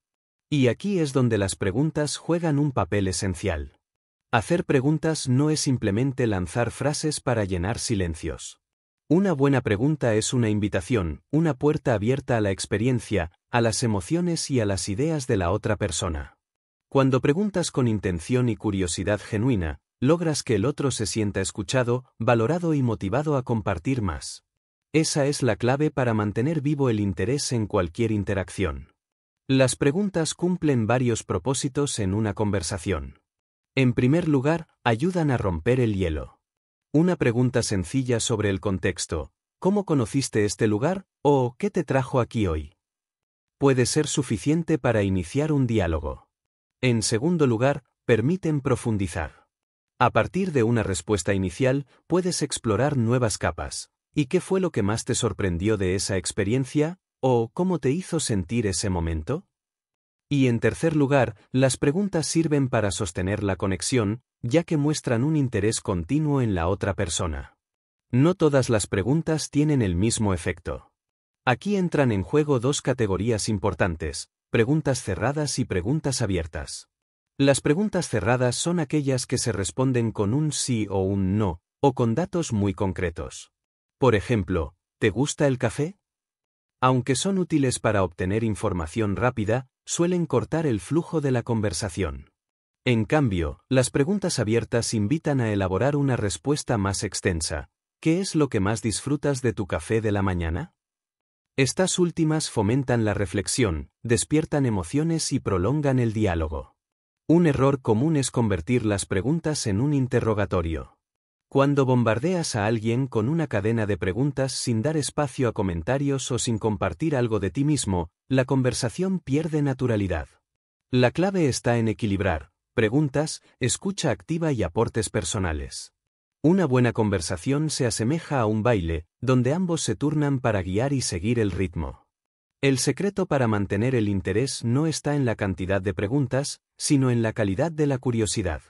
Y aquí es donde las preguntas juegan un papel esencial. Hacer preguntas no es simplemente lanzar frases para llenar silencios. Una buena pregunta es una invitación, una puerta abierta a la experiencia, a las emociones y a las ideas de la otra persona. Cuando preguntas con intención y curiosidad genuina, logras que el otro se sienta escuchado, valorado y motivado a compartir más. Esa es la clave para mantener vivo el interés en cualquier interacción. Las preguntas cumplen varios propósitos en una conversación. En primer lugar, ayudan a romper el hielo. Una pregunta sencilla sobre el contexto: ¿cómo conociste este lugar? O ¿qué te trajo aquí hoy?, puede ser suficiente para iniciar un diálogo. En segundo lugar, permiten profundizar. A partir de una respuesta inicial, puedes explorar nuevas capas. ¿Y qué fue lo que más te sorprendió de esa experiencia? ¿O cómo te hizo sentir ese momento? Y en tercer lugar, las preguntas sirven para sostener la conexión, ya que muestran un interés continuo en la otra persona. No todas las preguntas tienen el mismo efecto. Aquí entran en juego dos categorías importantes: preguntas cerradas y preguntas abiertas. Las preguntas cerradas son aquellas que se responden con un sí o un no, o con datos muy concretos. Por ejemplo, ¿te gusta el café? Aunque son útiles para obtener información rápida, suelen cortar el flujo de la conversación. En cambio, las preguntas abiertas invitan a elaborar una respuesta más extensa. ¿Qué es lo que más disfrutas de tu café de la mañana? Estas últimas fomentan la reflexión, despiertan emociones y prolongan el diálogo. Un error común es convertir las preguntas en un interrogatorio. Cuando bombardeas a alguien con una cadena de preguntas sin dar espacio a comentarios o sin compartir algo de ti mismo, la conversación pierde naturalidad. La clave está en equilibrar preguntas, escucha activa y aportes personales. Una buena conversación se asemeja a un baile, donde ambos se turnan para guiar y seguir el ritmo. El secreto para mantener el interés no está en la cantidad de preguntas, sino en la calidad de la curiosidad.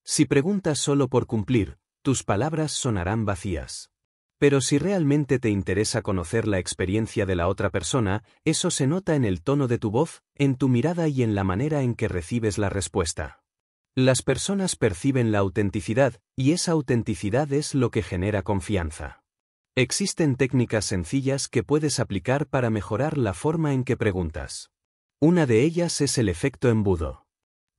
Si preguntas solo por cumplir, tus palabras sonarán vacías. Pero si realmente te interesa conocer la experiencia de la otra persona, eso se nota en el tono de tu voz, en tu mirada y en la manera en que recibes la respuesta. Las personas perciben la autenticidad, y esa autenticidad es lo que genera confianza. Existen técnicas sencillas que puedes aplicar para mejorar la forma en que preguntas. Una de ellas es el efecto embudo.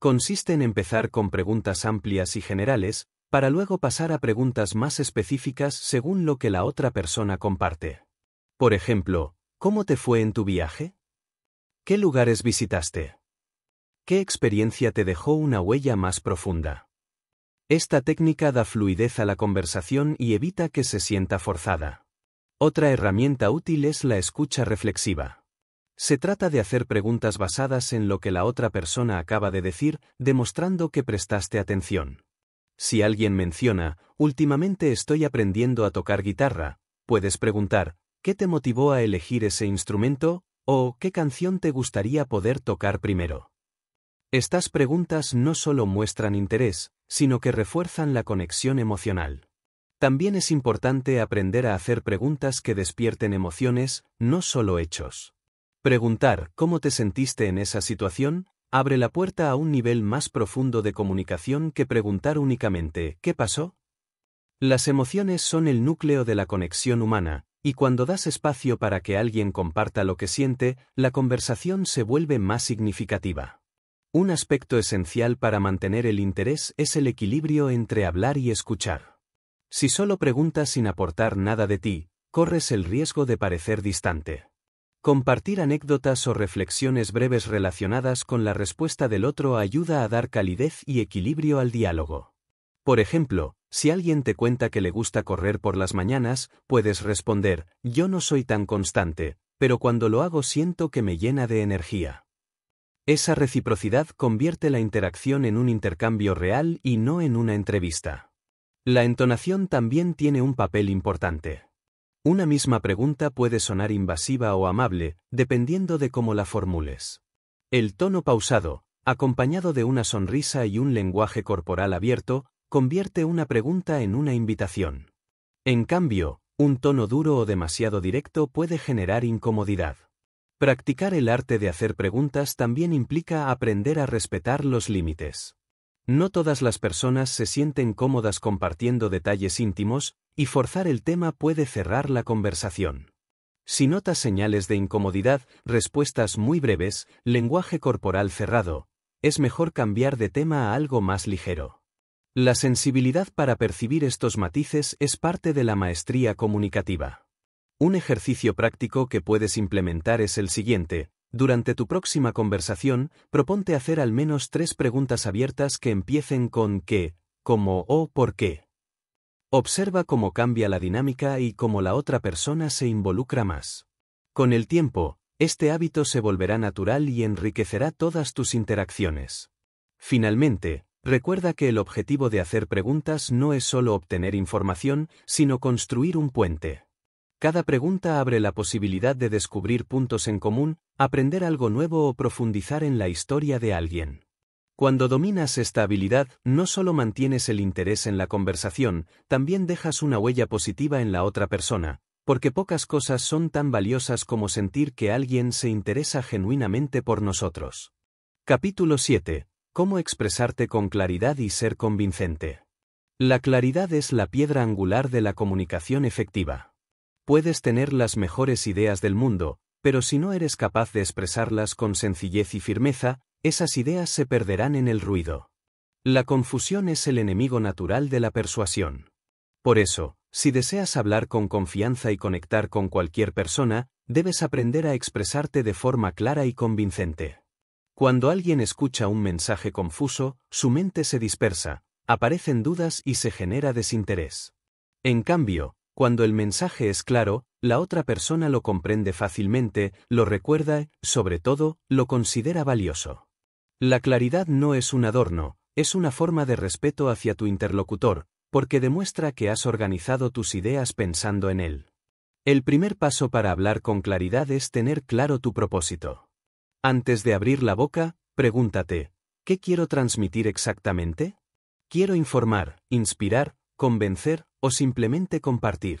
Consiste en empezar con preguntas amplias y generales, para luego pasar a preguntas más específicas según lo que la otra persona comparte. Por ejemplo, ¿cómo te fue en tu viaje? ¿Qué lugares visitaste? ¿Qué experiencia te dejó una huella más profunda? Esta técnica da fluidez a la conversación y evita que se sienta forzada. Otra herramienta útil es la escucha reflexiva. Se trata de hacer preguntas basadas en lo que la otra persona acaba de decir, demostrando que prestaste atención. Si alguien menciona, últimamente estoy aprendiendo a tocar guitarra, puedes preguntar, ¿qué te motivó a elegir ese instrumento? ¿O qué canción te gustaría poder tocar primero? Estas preguntas no solo muestran interés, sino que refuerzan la conexión emocional. También es importante aprender a hacer preguntas que despierten emociones, no solo hechos. Preguntar ¿cómo te sentiste en esa situación? Abre la puerta a un nivel más profundo de comunicación que preguntar únicamente ¿qué pasó? Las emociones son el núcleo de la conexión humana, y cuando das espacio para que alguien comparta lo que siente, la conversación se vuelve más significativa. Un aspecto esencial para mantener el interés es el equilibrio entre hablar y escuchar. Si solo preguntas sin aportar nada de ti, corres el riesgo de parecer distante. Compartir anécdotas o reflexiones breves relacionadas con la respuesta del otro ayuda a dar calidez y equilibrio al diálogo. Por ejemplo, si alguien te cuenta que le gusta correr por las mañanas, puedes responder, yo no soy tan constante, pero cuando lo hago siento que me llena de energía. Esa reciprocidad convierte la interacción en un intercambio real y no en una entrevista. La entonación también tiene un papel importante. Una misma pregunta puede sonar invasiva o amable, dependiendo de cómo la formules. El tono pausado, acompañado de una sonrisa y un lenguaje corporal abierto, convierte una pregunta en una invitación. En cambio, un tono duro o demasiado directo puede generar incomodidad. Practicar el arte de hacer preguntas también implica aprender a respetar los límites. No todas las personas se sienten cómodas compartiendo detalles íntimos, y forzar el tema puede cerrar la conversación. Si notas señales de incomodidad, respuestas muy breves, lenguaje corporal cerrado, es mejor cambiar de tema a algo más ligero. La sensibilidad para percibir estos matices es parte de la maestría comunicativa. Un ejercicio práctico que puedes implementar es el siguiente. Durante tu próxima conversación, proponte hacer al menos 3 preguntas abiertas que empiecen con qué, cómo o por qué. Observa cómo cambia la dinámica y cómo la otra persona se involucra más. Con el tiempo, este hábito se volverá natural y enriquecerá todas tus interacciones. Finalmente, recuerda que el objetivo de hacer preguntas no es solo obtener información, sino construir un puente. Cada pregunta abre la posibilidad de descubrir puntos en común, aprender algo nuevo o profundizar en la historia de alguien. Cuando dominas esta habilidad, no solo mantienes el interés en la conversación, también dejas una huella positiva en la otra persona, porque pocas cosas son tan valiosas como sentir que alguien se interesa genuinamente por nosotros. Capítulo 7. ¿Cómo expresarte con claridad y ser convincente? La claridad es la piedra angular de la comunicación efectiva. Puedes tener las mejores ideas del mundo, pero si no eres capaz de expresarlas con sencillez y firmeza, esas ideas se perderán en el ruido. La confusión es el enemigo natural de la persuasión. Por eso, si deseas hablar con confianza y conectar con cualquier persona, debes aprender a expresarte de forma clara y convincente. Cuando alguien escucha un mensaje confuso, su mente se dispersa, aparecen dudas y se genera desinterés. En cambio, cuando el mensaje es claro, la otra persona lo comprende fácilmente, lo recuerda y, sobre todo, lo considera valioso. La claridad no es un adorno, es una forma de respeto hacia tu interlocutor, porque demuestra que has organizado tus ideas pensando en él. El primer paso para hablar con claridad es tener claro tu propósito. Antes de abrir la boca, pregúntate, ¿qué quiero transmitir exactamente? ¿Quiero informar, inspirar, convencer o simplemente compartir?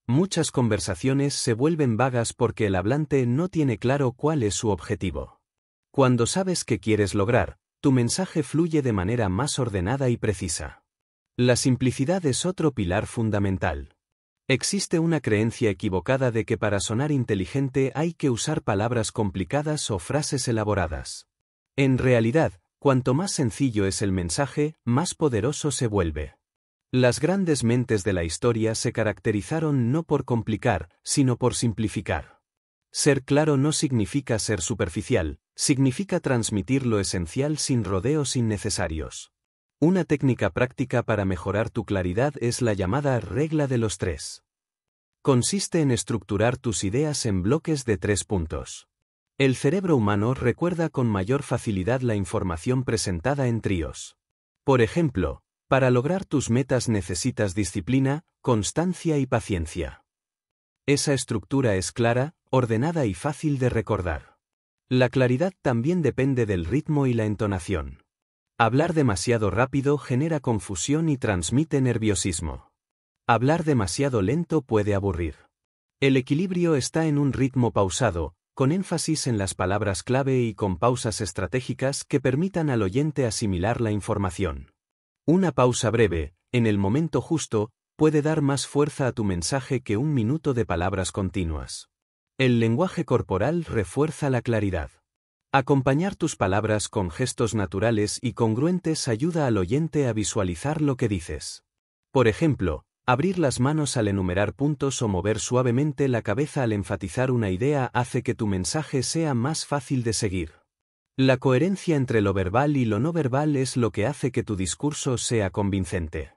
Muchas conversaciones se vuelven vagas porque el hablante no tiene claro cuál es su objetivo. Cuando sabes qué quieres lograr, tu mensaje fluye de manera más ordenada y precisa. La simplicidad es otro pilar fundamental. Existe una creencia equivocada de que para sonar inteligente hay que usar palabras complicadas o frases elaboradas. En realidad, cuanto más sencillo es el mensaje, más poderoso se vuelve. Las grandes mentes de la historia se caracterizaron no por complicar, sino por simplificar. Ser claro no significa ser superficial, significa transmitir lo esencial sin rodeos innecesarios. Una técnica práctica para mejorar tu claridad es la llamada regla de los 3. Consiste en estructurar tus ideas en bloques de 3 puntos. El cerebro humano recuerda con mayor facilidad la información presentada en tríos. Por ejemplo, para lograr tus metas necesitas disciplina, constancia y paciencia. Esa estructura es clara, ordenada y fácil de recordar. La claridad también depende del ritmo y la entonación. Hablar demasiado rápido genera confusión y transmite nerviosismo. Hablar demasiado lento puede aburrir. El equilibrio está en un ritmo pausado, con énfasis en las palabras clave y con pausas estratégicas que permitan al oyente asimilar la información. Una pausa breve, en el momento justo, puede dar más fuerza a tu mensaje que un minuto de palabras continuas. El lenguaje corporal refuerza la claridad. Acompañar tus palabras con gestos naturales y congruentes ayuda al oyente a visualizar lo que dices. Por ejemplo, abrir las manos al enumerar puntos o mover suavemente la cabeza al enfatizar una idea hace que tu mensaje sea más fácil de seguir. La coherencia entre lo verbal y lo no verbal es lo que hace que tu discurso sea convincente.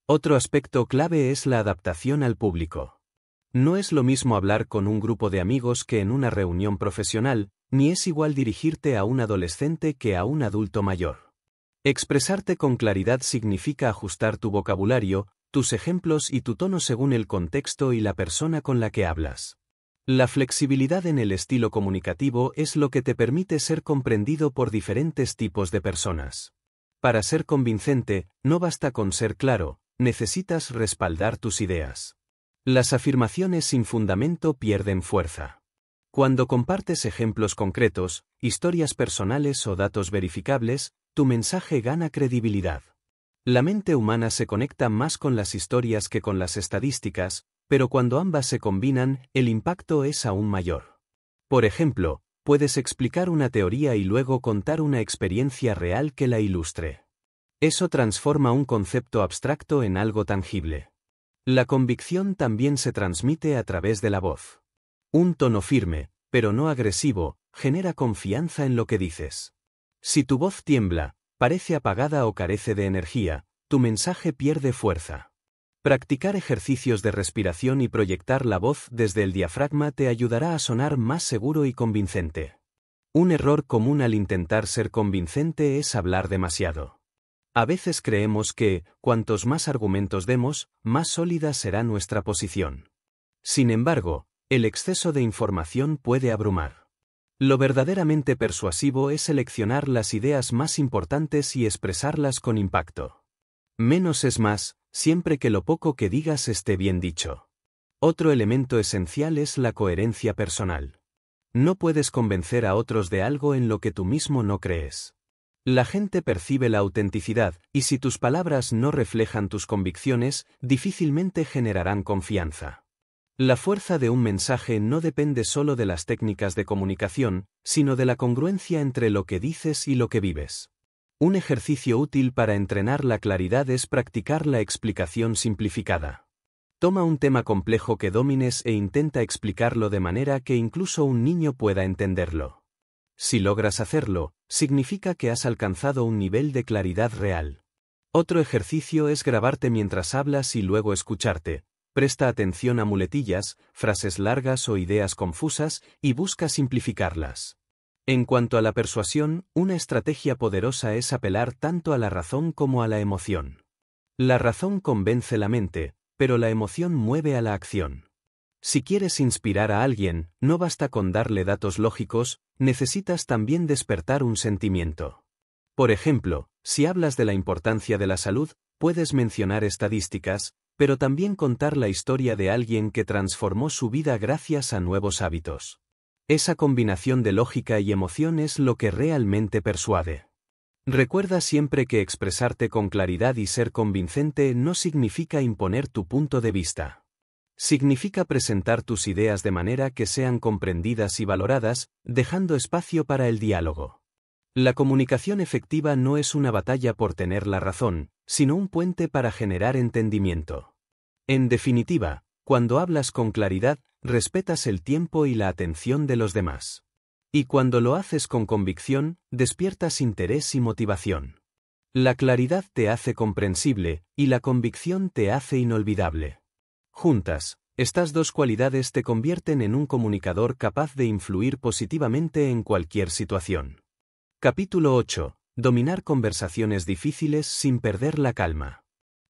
Otro aspecto clave es la adaptación al público. No es lo mismo hablar con un grupo de amigos que en una reunión profesional, ni es igual dirigirte a un adolescente que a un adulto mayor. Expresarte con claridad significa ajustar tu vocabulario, tus ejemplos y tu tono según el contexto y la persona con la que hablas. La flexibilidad en el estilo comunicativo es lo que te permite ser comprendido por diferentes tipos de personas. Para ser convincente, no basta con ser claro, necesitas respaldar tus ideas. Las afirmaciones sin fundamento pierden fuerza. Cuando compartes ejemplos concretos, historias personales o datos verificables, tu mensaje gana credibilidad. La mente humana se conecta más con las historias que con las estadísticas, pero cuando ambas se combinan, el impacto es aún mayor. Por ejemplo, puedes explicar una teoría y luego contar una experiencia real que la ilustre. Eso transforma un concepto abstracto en algo tangible. La convicción también se transmite a través de la voz. Un tono firme, pero no agresivo, genera confianza en lo que dices. Si tu voz tiembla, parece apagada o carece de energía, tu mensaje pierde fuerza. Practicar ejercicios de respiración y proyectar la voz desde el diafragma te ayudará a sonar más seguro y convincente. Un error común al intentar ser convincente es hablar demasiado. A veces creemos que, cuantos más argumentos demos, más sólida será nuestra posición. Sin embargo, el exceso de información puede abrumar. Lo verdaderamente persuasivo es seleccionar las ideas más importantes y expresarlas con impacto. Menos es más, siempre que lo poco que digas esté bien dicho. Otro elemento esencial es la coherencia personal. No puedes convencer a otros de algo en lo que tú mismo no crees. La gente percibe la autenticidad, y si tus palabras no reflejan tus convicciones, difícilmente generarán confianza. La fuerza de un mensaje no depende solo de las técnicas de comunicación, sino de la congruencia entre lo que dices y lo que vives. Un ejercicio útil para entrenar la claridad es practicar la explicación simplificada. Toma un tema complejo que domines e intenta explicarlo de manera que incluso un niño pueda entenderlo. Si logras hacerlo, significa que has alcanzado un nivel de claridad real. Otro ejercicio es grabarte mientras hablas y luego escucharte. Presta atención a muletillas, frases largas o ideas confusas y busca simplificarlas. En cuanto a la persuasión, una estrategia poderosa es apelar tanto a la razón como a la emoción. La razón convence la mente, pero la emoción mueve a la acción. Si quieres inspirar a alguien, no basta con darle datos lógicos, necesitas también despertar un sentimiento. Por ejemplo, si hablas de la importancia de la salud, puedes mencionar estadísticas, pero también contar la historia de alguien que transformó su vida gracias a nuevos hábitos. Esa combinación de lógica y emoción es lo que realmente persuade. Recuerda siempre que expresarte con claridad y ser convincente no significa imponer tu punto de vista. Significa presentar tus ideas de manera que sean comprendidas y valoradas, dejando espacio para el diálogo. La comunicación efectiva no es una batalla por tener la razón, sino un puente para generar entendimiento. En definitiva, cuando hablas con claridad, respetas el tiempo y la atención de los demás. Y cuando lo haces con convicción, despiertas interés y motivación. La claridad te hace comprensible, y la convicción te hace inolvidable. Juntas, estas dos cualidades te convierten en un comunicador capaz de influir positivamente en cualquier situación. Capítulo 8. Dominar conversaciones difíciles sin perder la calma.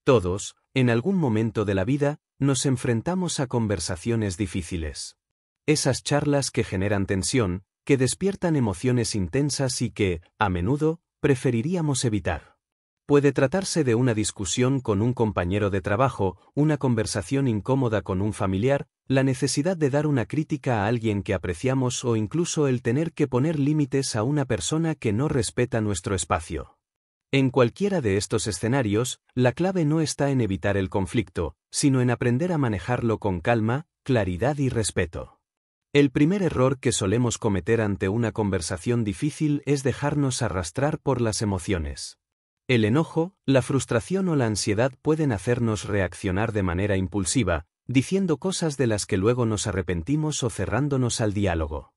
Todos, en algún momento de la vida, nos enfrentamos a conversaciones difíciles. Esas charlas que generan tensión, que despiertan emociones intensas y que, a menudo, preferiríamos evitar. Puede tratarse de una discusión con un compañero de trabajo, una conversación incómoda con un familiar, la necesidad de dar una crítica a alguien que apreciamos o incluso el tener que poner límites a una persona que no respeta nuestro espacio. En cualquiera de estos escenarios, la clave no está en evitar el conflicto, sino en aprender a manejarlo con calma, claridad y respeto. El primer error que solemos cometer ante una conversación difícil es dejarnos arrastrar por las emociones. El enojo, la frustración o la ansiedad pueden hacernos reaccionar de manera impulsiva, diciendo cosas de las que luego nos arrepentimos o cerrándonos al diálogo.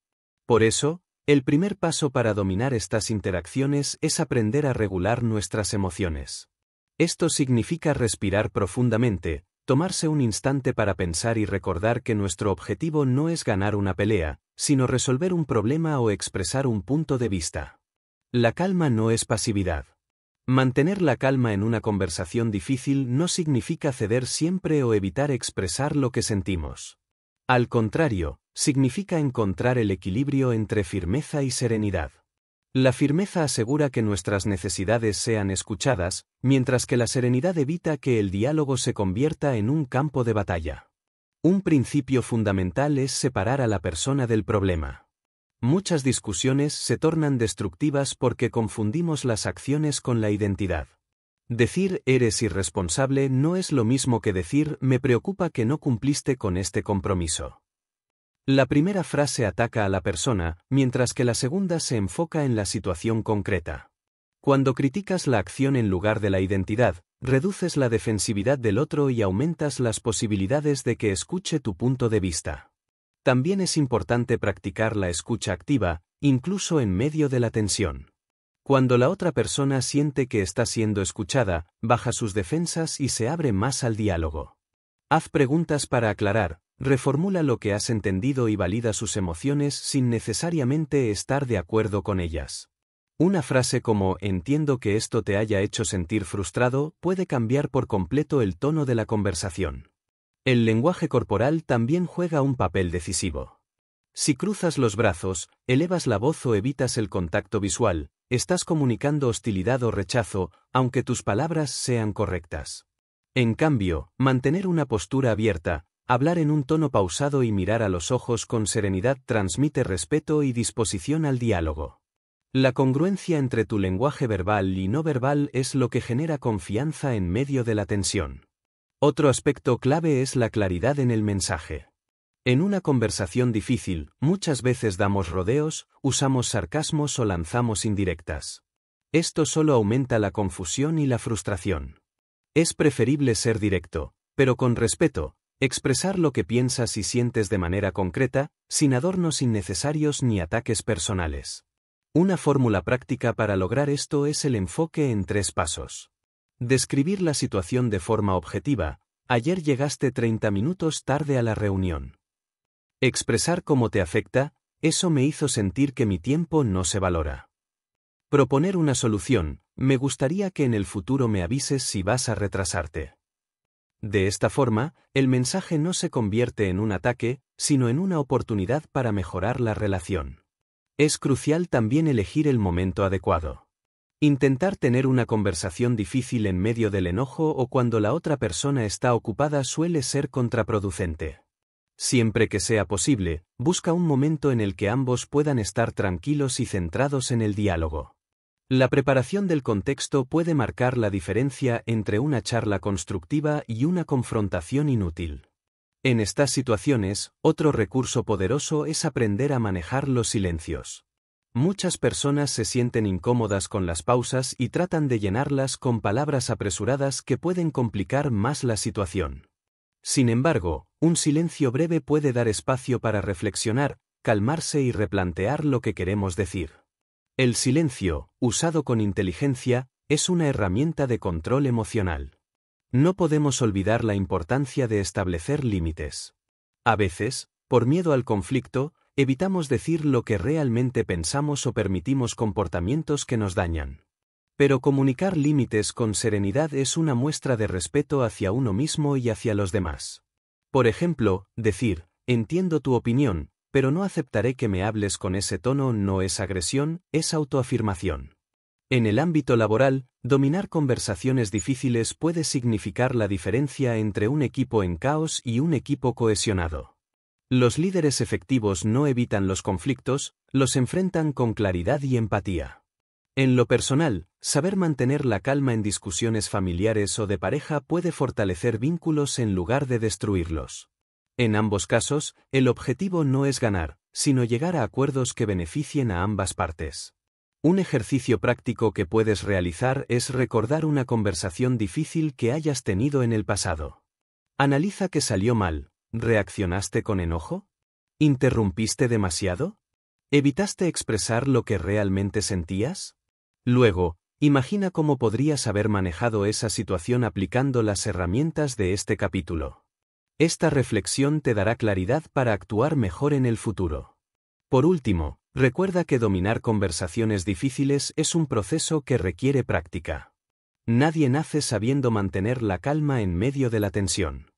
Por eso, el primer paso para dominar estas interacciones es aprender a regular nuestras emociones. Esto significa respirar profundamente, tomarse un instante para pensar y recordar que nuestro objetivo no es ganar una pelea, sino resolver un problema o expresar un punto de vista. La calma no es pasividad. Mantener la calma en una conversación difícil no significa ceder siempre o evitar expresar lo que sentimos. Al contrario, significa encontrar el equilibrio entre firmeza y serenidad. La firmeza asegura que nuestras necesidades sean escuchadas, mientras que la serenidad evita que el diálogo se convierta en un campo de batalla. Un principio fundamental es separar a la persona del problema. Muchas discusiones se tornan destructivas porque confundimos las acciones con la identidad. Decir eres irresponsable no es lo mismo que decir me preocupa que no cumpliste con este compromiso. La primera frase ataca a la persona, mientras que la segunda se enfoca en la situación concreta. Cuando criticas la acción en lugar de la identidad, reduces la defensividad del otro y aumentas las posibilidades de que escuche tu punto de vista. También es importante practicar la escucha activa, incluso en medio de la tensión. Cuando la otra persona siente que está siendo escuchada, baja sus defensas y se abre más al diálogo. Haz preguntas para aclarar, reformula lo que has entendido y valida sus emociones sin necesariamente estar de acuerdo con ellas. Una frase como entiendo que esto te haya hecho sentir frustrado puede cambiar por completo el tono de la conversación. El lenguaje corporal también juega un papel decisivo. Si cruzas los brazos, elevas la voz o evitas el contacto visual, estás comunicando hostilidad o rechazo, aunque tus palabras sean correctas. En cambio, mantener una postura abierta, hablar en un tono pausado y mirar a los ojos con serenidad transmite respeto y disposición al diálogo. La congruencia entre tu lenguaje verbal y no verbal es lo que genera confianza en medio de la tensión. Otro aspecto clave es la claridad en el mensaje. En una conversación difícil, muchas veces damos rodeos, usamos sarcasmos o lanzamos indirectas. Esto solo aumenta la confusión y la frustración. Es preferible ser directo, pero con respeto, expresar lo que piensas y sientes de manera concreta, sin adornos innecesarios ni ataques personales. Una fórmula práctica para lograr esto es el enfoque en 3 pasos. Describir la situación de forma objetiva. Ayer llegaste 30 minutos tarde a la reunión. Expresar cómo te afecta, eso me hizo sentir que mi tiempo no se valora. Proponer una solución, me gustaría que en el futuro me avises si vas a retrasarte. De esta forma, el mensaje no se convierte en un ataque, sino en una oportunidad para mejorar la relación. Es crucial también elegir el momento adecuado. Intentar tener una conversación difícil en medio del enojo o cuando la otra persona está ocupada suele ser contraproducente. Siempre que sea posible, busca un momento en el que ambos puedan estar tranquilos y centrados en el diálogo. La preparación del contexto puede marcar la diferencia entre una charla constructiva y una confrontación inútil. En estas situaciones, otro recurso poderoso es aprender a manejar los silencios. Muchas personas se sienten incómodas con las pausas y tratan de llenarlas con palabras apresuradas que pueden complicar más la situación. Sin embargo, un silencio breve puede dar espacio para reflexionar, calmarse y replantear lo que queremos decir. El silencio, usado con inteligencia, es una herramienta de control emocional. No podemos olvidar la importancia de establecer límites. A veces, por miedo al conflicto, evitamos decir lo que realmente pensamos o permitimos comportamientos que nos dañan. Pero comunicar límites con serenidad es una muestra de respeto hacia uno mismo y hacia los demás. Por ejemplo, decir, entiendo tu opinión, pero no aceptaré que me hables con ese tono no es agresión, es autoafirmación. En el ámbito laboral, dominar conversaciones difíciles puede significar la diferencia entre un equipo en caos y un equipo cohesionado. Los líderes efectivos no evitan los conflictos, los enfrentan con claridad y empatía. En lo personal, saber mantener la calma en discusiones familiares o de pareja puede fortalecer vínculos en lugar de destruirlos. En ambos casos, el objetivo no es ganar, sino llegar a acuerdos que beneficien a ambas partes. Un ejercicio práctico que puedes realizar es recordar una conversación difícil que hayas tenido en el pasado. Analiza qué salió mal. ¿Reaccionaste con enojo? ¿Interrumpiste demasiado? ¿Evitaste expresar lo que realmente sentías? Luego, imagina cómo podrías haber manejado esa situación aplicando las herramientas de este capítulo. Esta reflexión te dará claridad para actuar mejor en el futuro. Por último, recuerda que dominar conversaciones difíciles es un proceso que requiere práctica. Nadie nace sabiendo mantener la calma en medio de la tensión.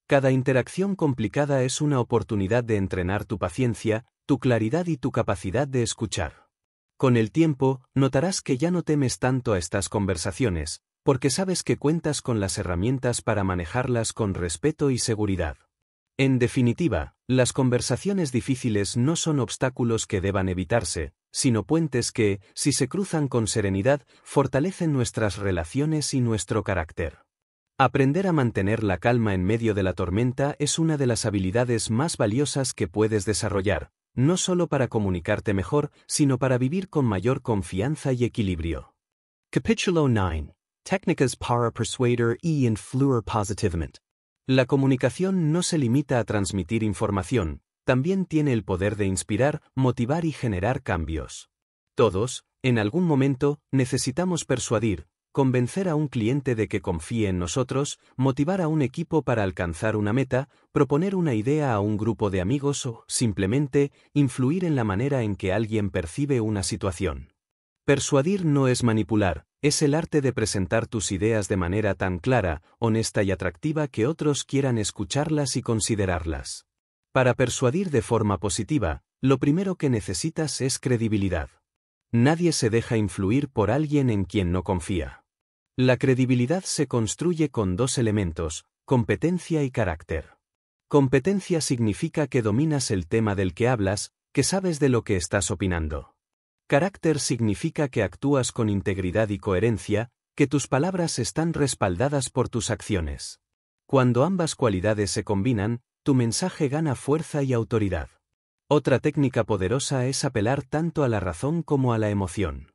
Cada interacción complicada es una oportunidad de entrenar tu paciencia, tu claridad y tu capacidad de escuchar. Con el tiempo, notarás que ya no temes tanto a estas conversaciones, porque sabes que cuentas con las herramientas para manejarlas con respeto y seguridad. En definitiva, las conversaciones difíciles no son obstáculos que deban evitarse, sino puentes que, si se cruzan con serenidad, fortalecen nuestras relaciones y nuestro carácter. Aprender a mantener la calma en medio de la tormenta es una de las habilidades más valiosas que puedes desarrollar, no solo para comunicarte mejor, sino para vivir con mayor confianza y equilibrio. Capítulo 9. Técnicas para persuadir y influir positivamente. La comunicación no se limita a transmitir información, también tiene el poder de inspirar, motivar y generar cambios. Todos, en algún momento, necesitamos persuadir, convencer a un cliente de que confíe en nosotros, motivar a un equipo para alcanzar una meta, proponer una idea a un grupo de amigos o, simplemente, influir en la manera en que alguien percibe una situación. Persuadir no es manipular, es el arte de presentar tus ideas de manera tan clara, honesta y atractiva que otros quieran escucharlas y considerarlas. Para persuadir de forma positiva, lo primero que necesitas es credibilidad. Nadie se deja influir por alguien en quien no confía. La credibilidad se construye con dos elementos, competencia y carácter. Competencia significa que dominas el tema del que hablas, que sabes de lo que estás opinando. Carácter significa que actúas con integridad y coherencia, que tus palabras están respaldadas por tus acciones. Cuando ambas cualidades se combinan, tu mensaje gana fuerza y autoridad. Otra técnica poderosa es apelar tanto a la razón como a la emoción.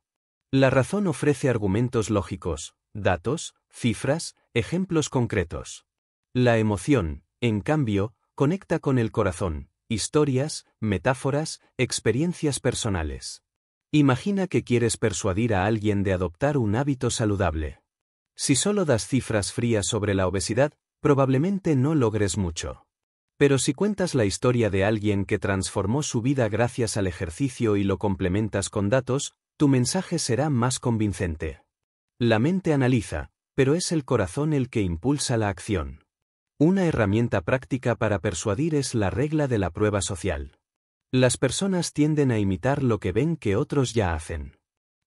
La razón ofrece argumentos lógicos, datos, cifras, ejemplos concretos. La emoción, en cambio, conecta con el corazón, historias, metáforas, experiencias personales. Imagina que quieres persuadir a alguien de adoptar un hábito saludable. Si solo das cifras frías sobre la obesidad, probablemente no logres mucho. Pero si cuentas la historia de alguien que transformó su vida gracias al ejercicio y lo complementas con datos, tu mensaje será más convincente. La mente analiza, pero es el corazón el que impulsa la acción. Una herramienta práctica para persuadir es la regla de la prueba social. Las personas tienden a imitar lo que ven que otros ya hacen.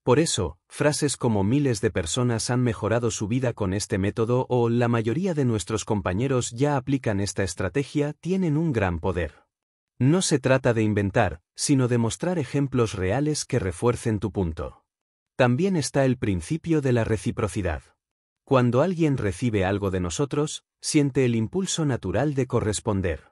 Por eso, frases como miles de personas han mejorado su vida con este método o la mayoría de nuestros compañeros ya aplican esta estrategia tienen un gran poder. No se trata de inventar, sino de mostrar ejemplos reales que refuercen tu punto. También está el principio de la reciprocidad. Cuando alguien recibe algo de nosotros, siente el impulso natural de corresponder.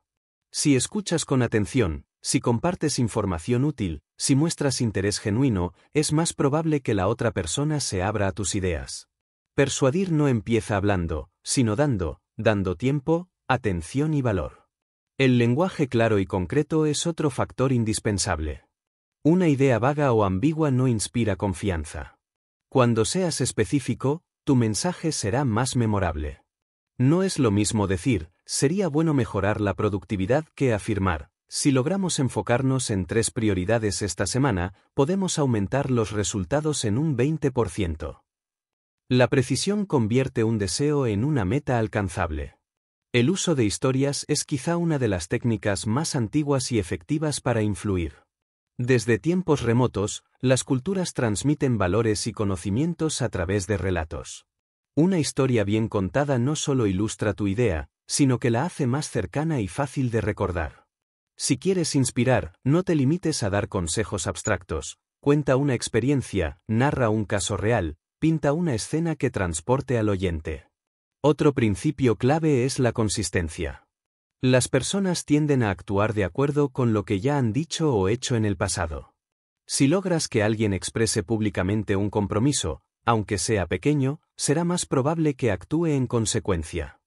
Si escuchas con atención, si compartes información útil, si muestras interés genuino, es más probable que la otra persona se abra a tus ideas. Persuadir no empieza hablando, sino dando tiempo, atención y valor. El lenguaje claro y concreto es otro factor indispensable. Una idea vaga o ambigua no inspira confianza. Cuando seas específico, tu mensaje será más memorable. No es lo mismo decir, sería bueno mejorar la productividad que afirmar, si logramos enfocarnos en 3 prioridades esta semana, podemos aumentar los resultados en un 20%. La precisión convierte un deseo en una meta alcanzable. El uso de historias es quizá una de las técnicas más antiguas y efectivas para influir. Desde tiempos remotos, las culturas transmiten valores y conocimientos a través de relatos. Una historia bien contada no solo ilustra tu idea, sino que la hace más cercana y fácil de recordar. Si quieres inspirar, no te limites a dar consejos abstractos, cuenta una experiencia, narra un caso real, pinta una escena que transporte al oyente. Otro principio clave es la consistencia. Las personas tienden a actuar de acuerdo con lo que ya han dicho o hecho en el pasado. Si logras que alguien exprese públicamente un compromiso, aunque sea pequeño, será más probable que actúe en consecuencia.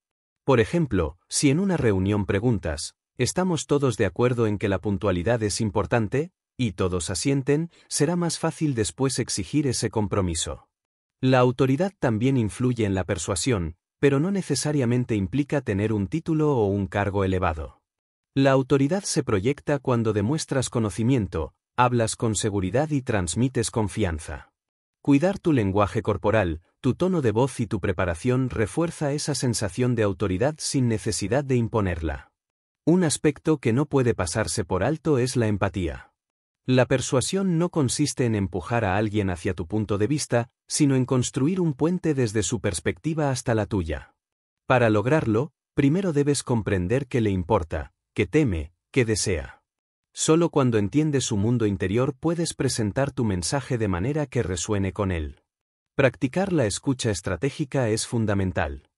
Por ejemplo, si en una reunión preguntas, ¿estamos todos de acuerdo en que la puntualidad es importante? Y todos asienten, será más fácil después exigir ese compromiso. La autoridad también influye en la persuasión, pero no necesariamente implica tener un título o un cargo elevado. La autoridad se proyecta cuando demuestras conocimiento, hablas con seguridad y transmites confianza. Cuidar tu lenguaje corporal, tu tono de voz y tu preparación refuerza esa sensación de autoridad sin necesidad de imponerla. Un aspecto que no puede pasarse por alto es la empatía. La persuasión no consiste en empujar a alguien hacia tu punto de vista, sino en construir un puente desde su perspectiva hasta la tuya. Para lograrlo, primero debes comprender qué le importa, qué teme, qué desea. Solo cuando entiendes su mundo interior puedes presentar tu mensaje de manera que resuene con él. Practicar la escucha estratégica es fundamental.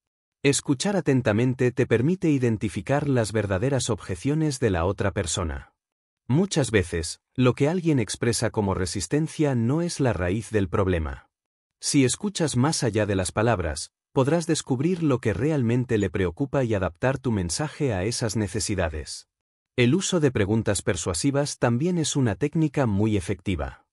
Escuchar atentamente te permite identificar las verdaderas objeciones de la otra persona. Muchas veces, lo que alguien expresa como resistencia no es la raíz del problema. Si escuchas más allá de las palabras, podrás descubrir lo que realmente le preocupa y adaptar tu mensaje a esas necesidades. El uso de preguntas persuasivas también es una técnica muy efectiva.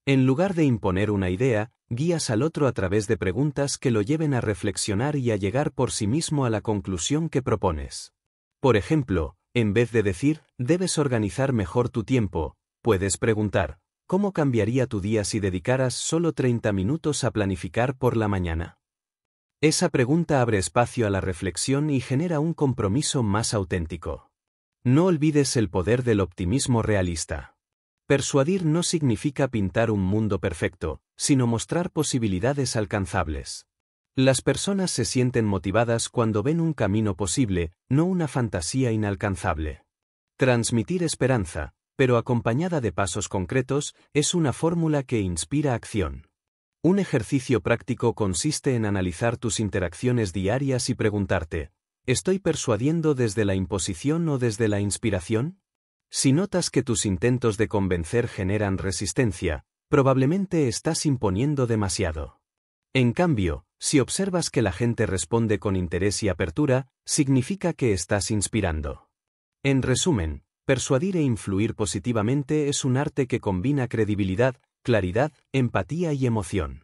En lugar de imponer una idea, guías al otro a través de preguntas que lo lleven a reflexionar y a llegar por sí mismo a la conclusión que propones. Por ejemplo, en vez de decir, debes organizar mejor tu tiempo, puedes preguntar, ¿cómo cambiaría tu día si dedicaras solo 30 minutos a planificar por la mañana? Esa pregunta abre espacio a la reflexión y genera un compromiso más auténtico. No olvides el poder del optimismo realista. Persuadir no significa pintar un mundo perfecto, sino mostrar posibilidades alcanzables. Las personas se sienten motivadas cuando ven un camino posible, no una fantasía inalcanzable. Transmitir esperanza, pero acompañada de pasos concretos, es una fórmula que inspira acción. Un ejercicio práctico consiste en analizar tus interacciones diarias y preguntarte, ¿estoy persuadiendo desde la imposición o desde la inspiración? Si notas que tus intentos de convencer generan resistencia, probablemente estás imponiendo demasiado. En cambio, si observas que la gente responde con interés y apertura, significa que estás inspirando. En resumen, persuadir e influir positivamente es un arte que combina credibilidad, claridad, empatía y emoción.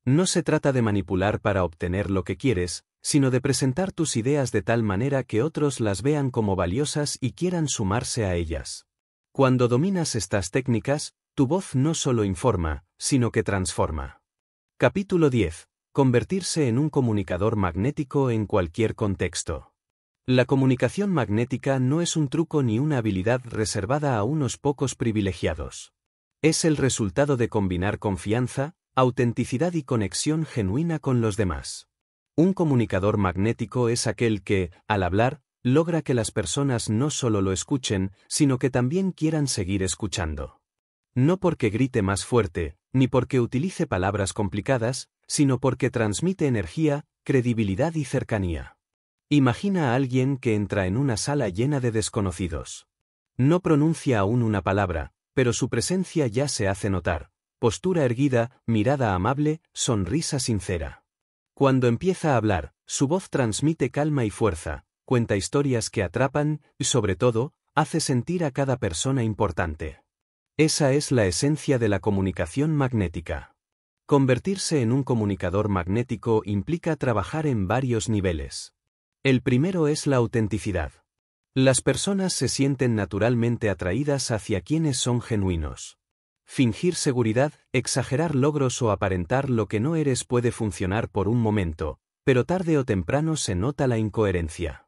No se trata de manipular para obtener lo que quieres, sino de presentar tus ideas de tal manera que otros las vean como valiosas y quieran sumarse a ellas. Cuando dominas estas técnicas, tu voz no solo informa, sino que transforma. Capítulo 10. Convertirse en un comunicador magnético en cualquier contexto. La comunicación magnética no es un truco ni una habilidad reservada a unos pocos privilegiados. Es el resultado de combinar confianza, autenticidad y conexión genuina con los demás. Un comunicador magnético es aquel que, al hablar, logra que las personas no solo lo escuchen, sino que también quieran seguir escuchando. No porque grite más fuerte, ni porque utilice palabras complicadas, sino porque transmite energía, credibilidad y cercanía. Imagina a alguien que entra en una sala llena de desconocidos. No pronuncia aún una palabra, pero su presencia ya se hace notar. Postura erguida, mirada amable, sonrisa sincera. Cuando empieza a hablar, su voz transmite calma y fuerza, cuenta historias que atrapan y, sobre todo, hace sentir a cada persona importante. Esa es la esencia de la comunicación magnética. Convertirse en un comunicador magnético implica trabajar en varios niveles. El primero es la autenticidad. Las personas se sienten naturalmente atraídas hacia quienes son genuinos. Fingir seguridad, exagerar logros o aparentar lo que no eres puede funcionar por un momento, pero tarde o temprano se nota la incoherencia.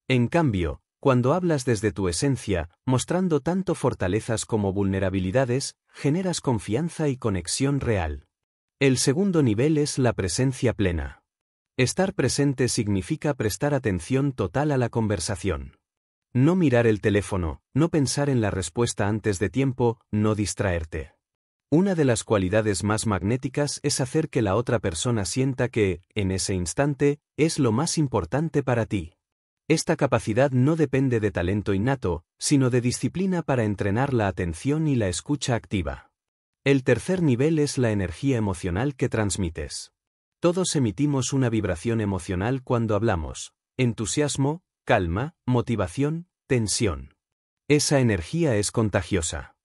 En cambio, cuando hablas desde tu esencia, mostrando tanto fortalezas como vulnerabilidades, generas confianza y conexión real. El segundo nivel es la presencia plena. Estar presente significa prestar atención total a la conversación. No mirar el teléfono, no pensar en la respuesta antes de tiempo, no distraerte. Una de las cualidades más magnéticas es hacer que la otra persona sienta que, en ese instante, es lo más importante para ti. Esta capacidad no depende de talento innato, sino de disciplina para entrenar la atención y la escucha activa. El tercer nivel es la energía emocional que transmites. Todos emitimos una vibración emocional cuando hablamos: entusiasmo, calma, motivación, tensión. Esa energía es contagiosa.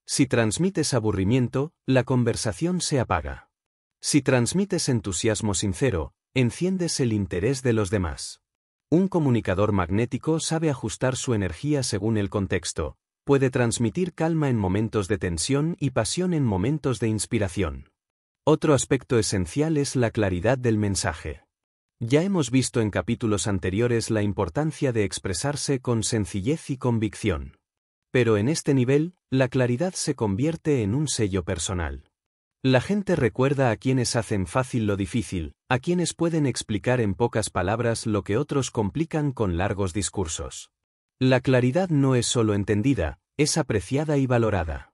Si transmites aburrimiento, la conversación se apaga. Si transmites entusiasmo sincero, enciendes el interés de los demás. Un comunicador magnético sabe ajustar su energía según el contexto. Puede transmitir calma en momentos de tensión y pasión en momentos de inspiración. Otro aspecto esencial es la claridad del mensaje. Ya hemos visto en capítulos anteriores la importancia de expresarse con sencillez y convicción. Pero en este nivel, la claridad se convierte en un sello personal. La gente recuerda a quienes hacen fácil lo difícil, a quienes pueden explicar en pocas palabras lo que otros complican con largos discursos. La claridad no es solo entendida, es apreciada y valorada.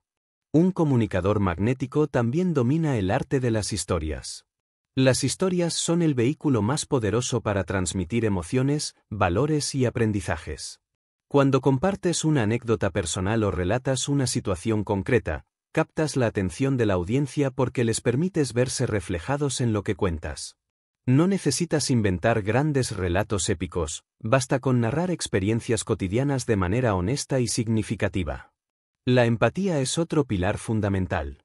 Un comunicador magnético también domina el arte de las historias. Las historias son el vehículo más poderoso para transmitir emociones, valores y aprendizajes. Cuando compartes una anécdota personal o relatas una situación concreta, captas la atención de la audiencia porque les permites verse reflejados en lo que cuentas. No necesitas inventar grandes relatos épicos, basta con narrar experiencias cotidianas de manera honesta y significativa. La empatía es otro pilar fundamental.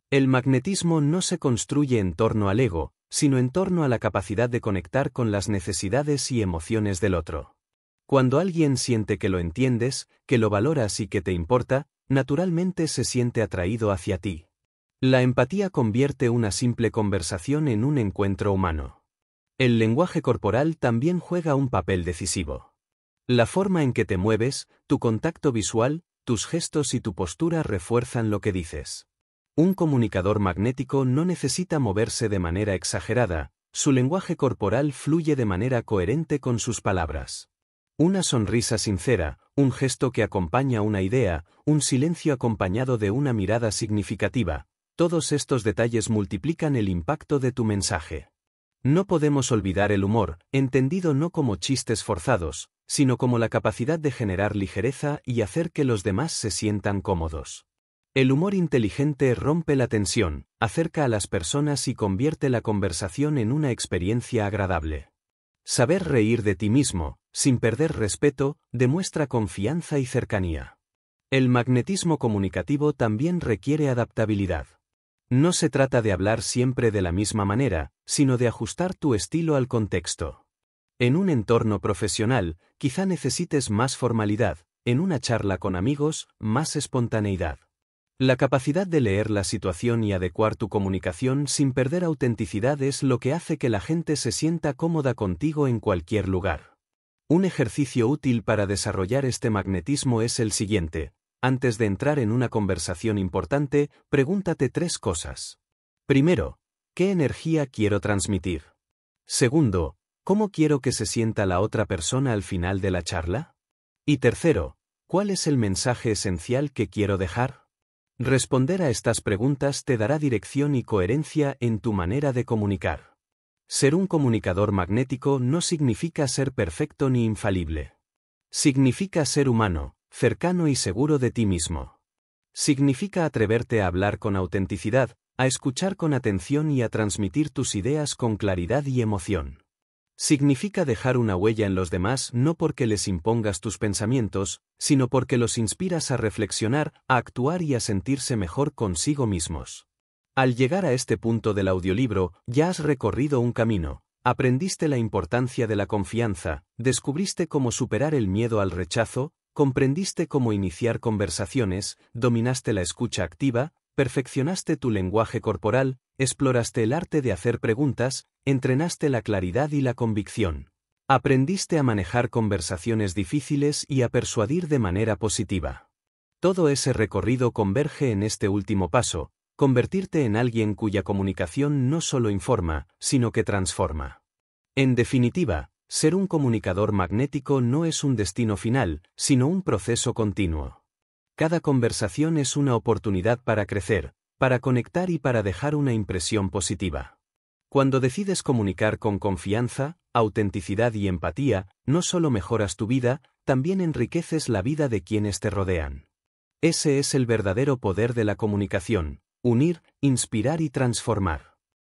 El magnetismo no se construye en torno al ego, sino en torno a la capacidad de conectar con las necesidades y emociones del otro. Cuando alguien siente que lo entiendes, que lo valoras y que te importa, naturalmente se siente atraído hacia ti. La empatía convierte una simple conversación en un encuentro humano. El lenguaje corporal también juega un papel decisivo. La forma en que te mueves, tu contacto visual, tus gestos y tu postura refuerzan lo que dices. Un comunicador magnético no necesita moverse de manera exagerada, su lenguaje corporal fluye de manera coherente con sus palabras. Una sonrisa sincera, un gesto que acompaña una idea, un silencio acompañado de una mirada significativa, todos estos detalles multiplican el impacto de tu mensaje. No podemos olvidar el humor, entendido no como chistes forzados, sino como la capacidad de generar ligereza y hacer que los demás se sientan cómodos. El humor inteligente rompe la tensión, acerca a las personas y convierte la conversación en una experiencia agradable. Saber reír de ti mismo, sin perder respeto, demuestra confianza y cercanía. El magnetismo comunicativo también requiere adaptabilidad. No se trata de hablar siempre de la misma manera, sino de ajustar tu estilo al contexto. En un entorno profesional, quizá necesites más formalidad, en una charla con amigos, más espontaneidad. La capacidad de leer la situación y adecuar tu comunicación sin perder autenticidad es lo que hace que la gente se sienta cómoda contigo en cualquier lugar. Un ejercicio útil para desarrollar este magnetismo es el siguiente. Antes de entrar en una conversación importante, pregúntate 3 cosas. Primero, ¿qué energía quiero transmitir? Segundo, ¿cómo quiero que se sienta la otra persona al final de la charla? Y tercero, ¿cuál es el mensaje esencial que quiero dejar? Responder a estas preguntas te dará dirección y coherencia en tu manera de comunicar. Ser un comunicador magnético no significa ser perfecto ni infalible. Significa ser humano, cercano y seguro de ti mismo. Significa atreverte a hablar con autenticidad, a escuchar con atención y a transmitir tus ideas con claridad y emoción. Significa dejar una huella en los demás no porque les impongas tus pensamientos, sino porque los inspiras a reflexionar, a actuar y a sentirse mejor consigo mismos. Al llegar a este punto del audiolibro, ya has recorrido un camino, aprendiste la importancia de la confianza, descubriste cómo superar el miedo al rechazo, comprendiste cómo iniciar conversaciones, dominaste la escucha activa, perfeccionaste tu lenguaje corporal, exploraste el arte de hacer preguntas, entrenaste la claridad y la convicción. Aprendiste a manejar conversaciones difíciles y a persuadir de manera positiva. Todo ese recorrido converge en este último paso, convertirte en alguien cuya comunicación no solo informa, sino que transforma. En definitiva, ser un comunicador magnético no es un destino final, sino un proceso continuo. Cada conversación es una oportunidad para crecer, para conectar y para dejar una impresión positiva. Cuando decides comunicar con confianza, autenticidad y empatía, no solo mejoras tu vida, también enriqueces la vida de quienes te rodean. Ese es el verdadero poder de la comunicación: unir, inspirar y transformar.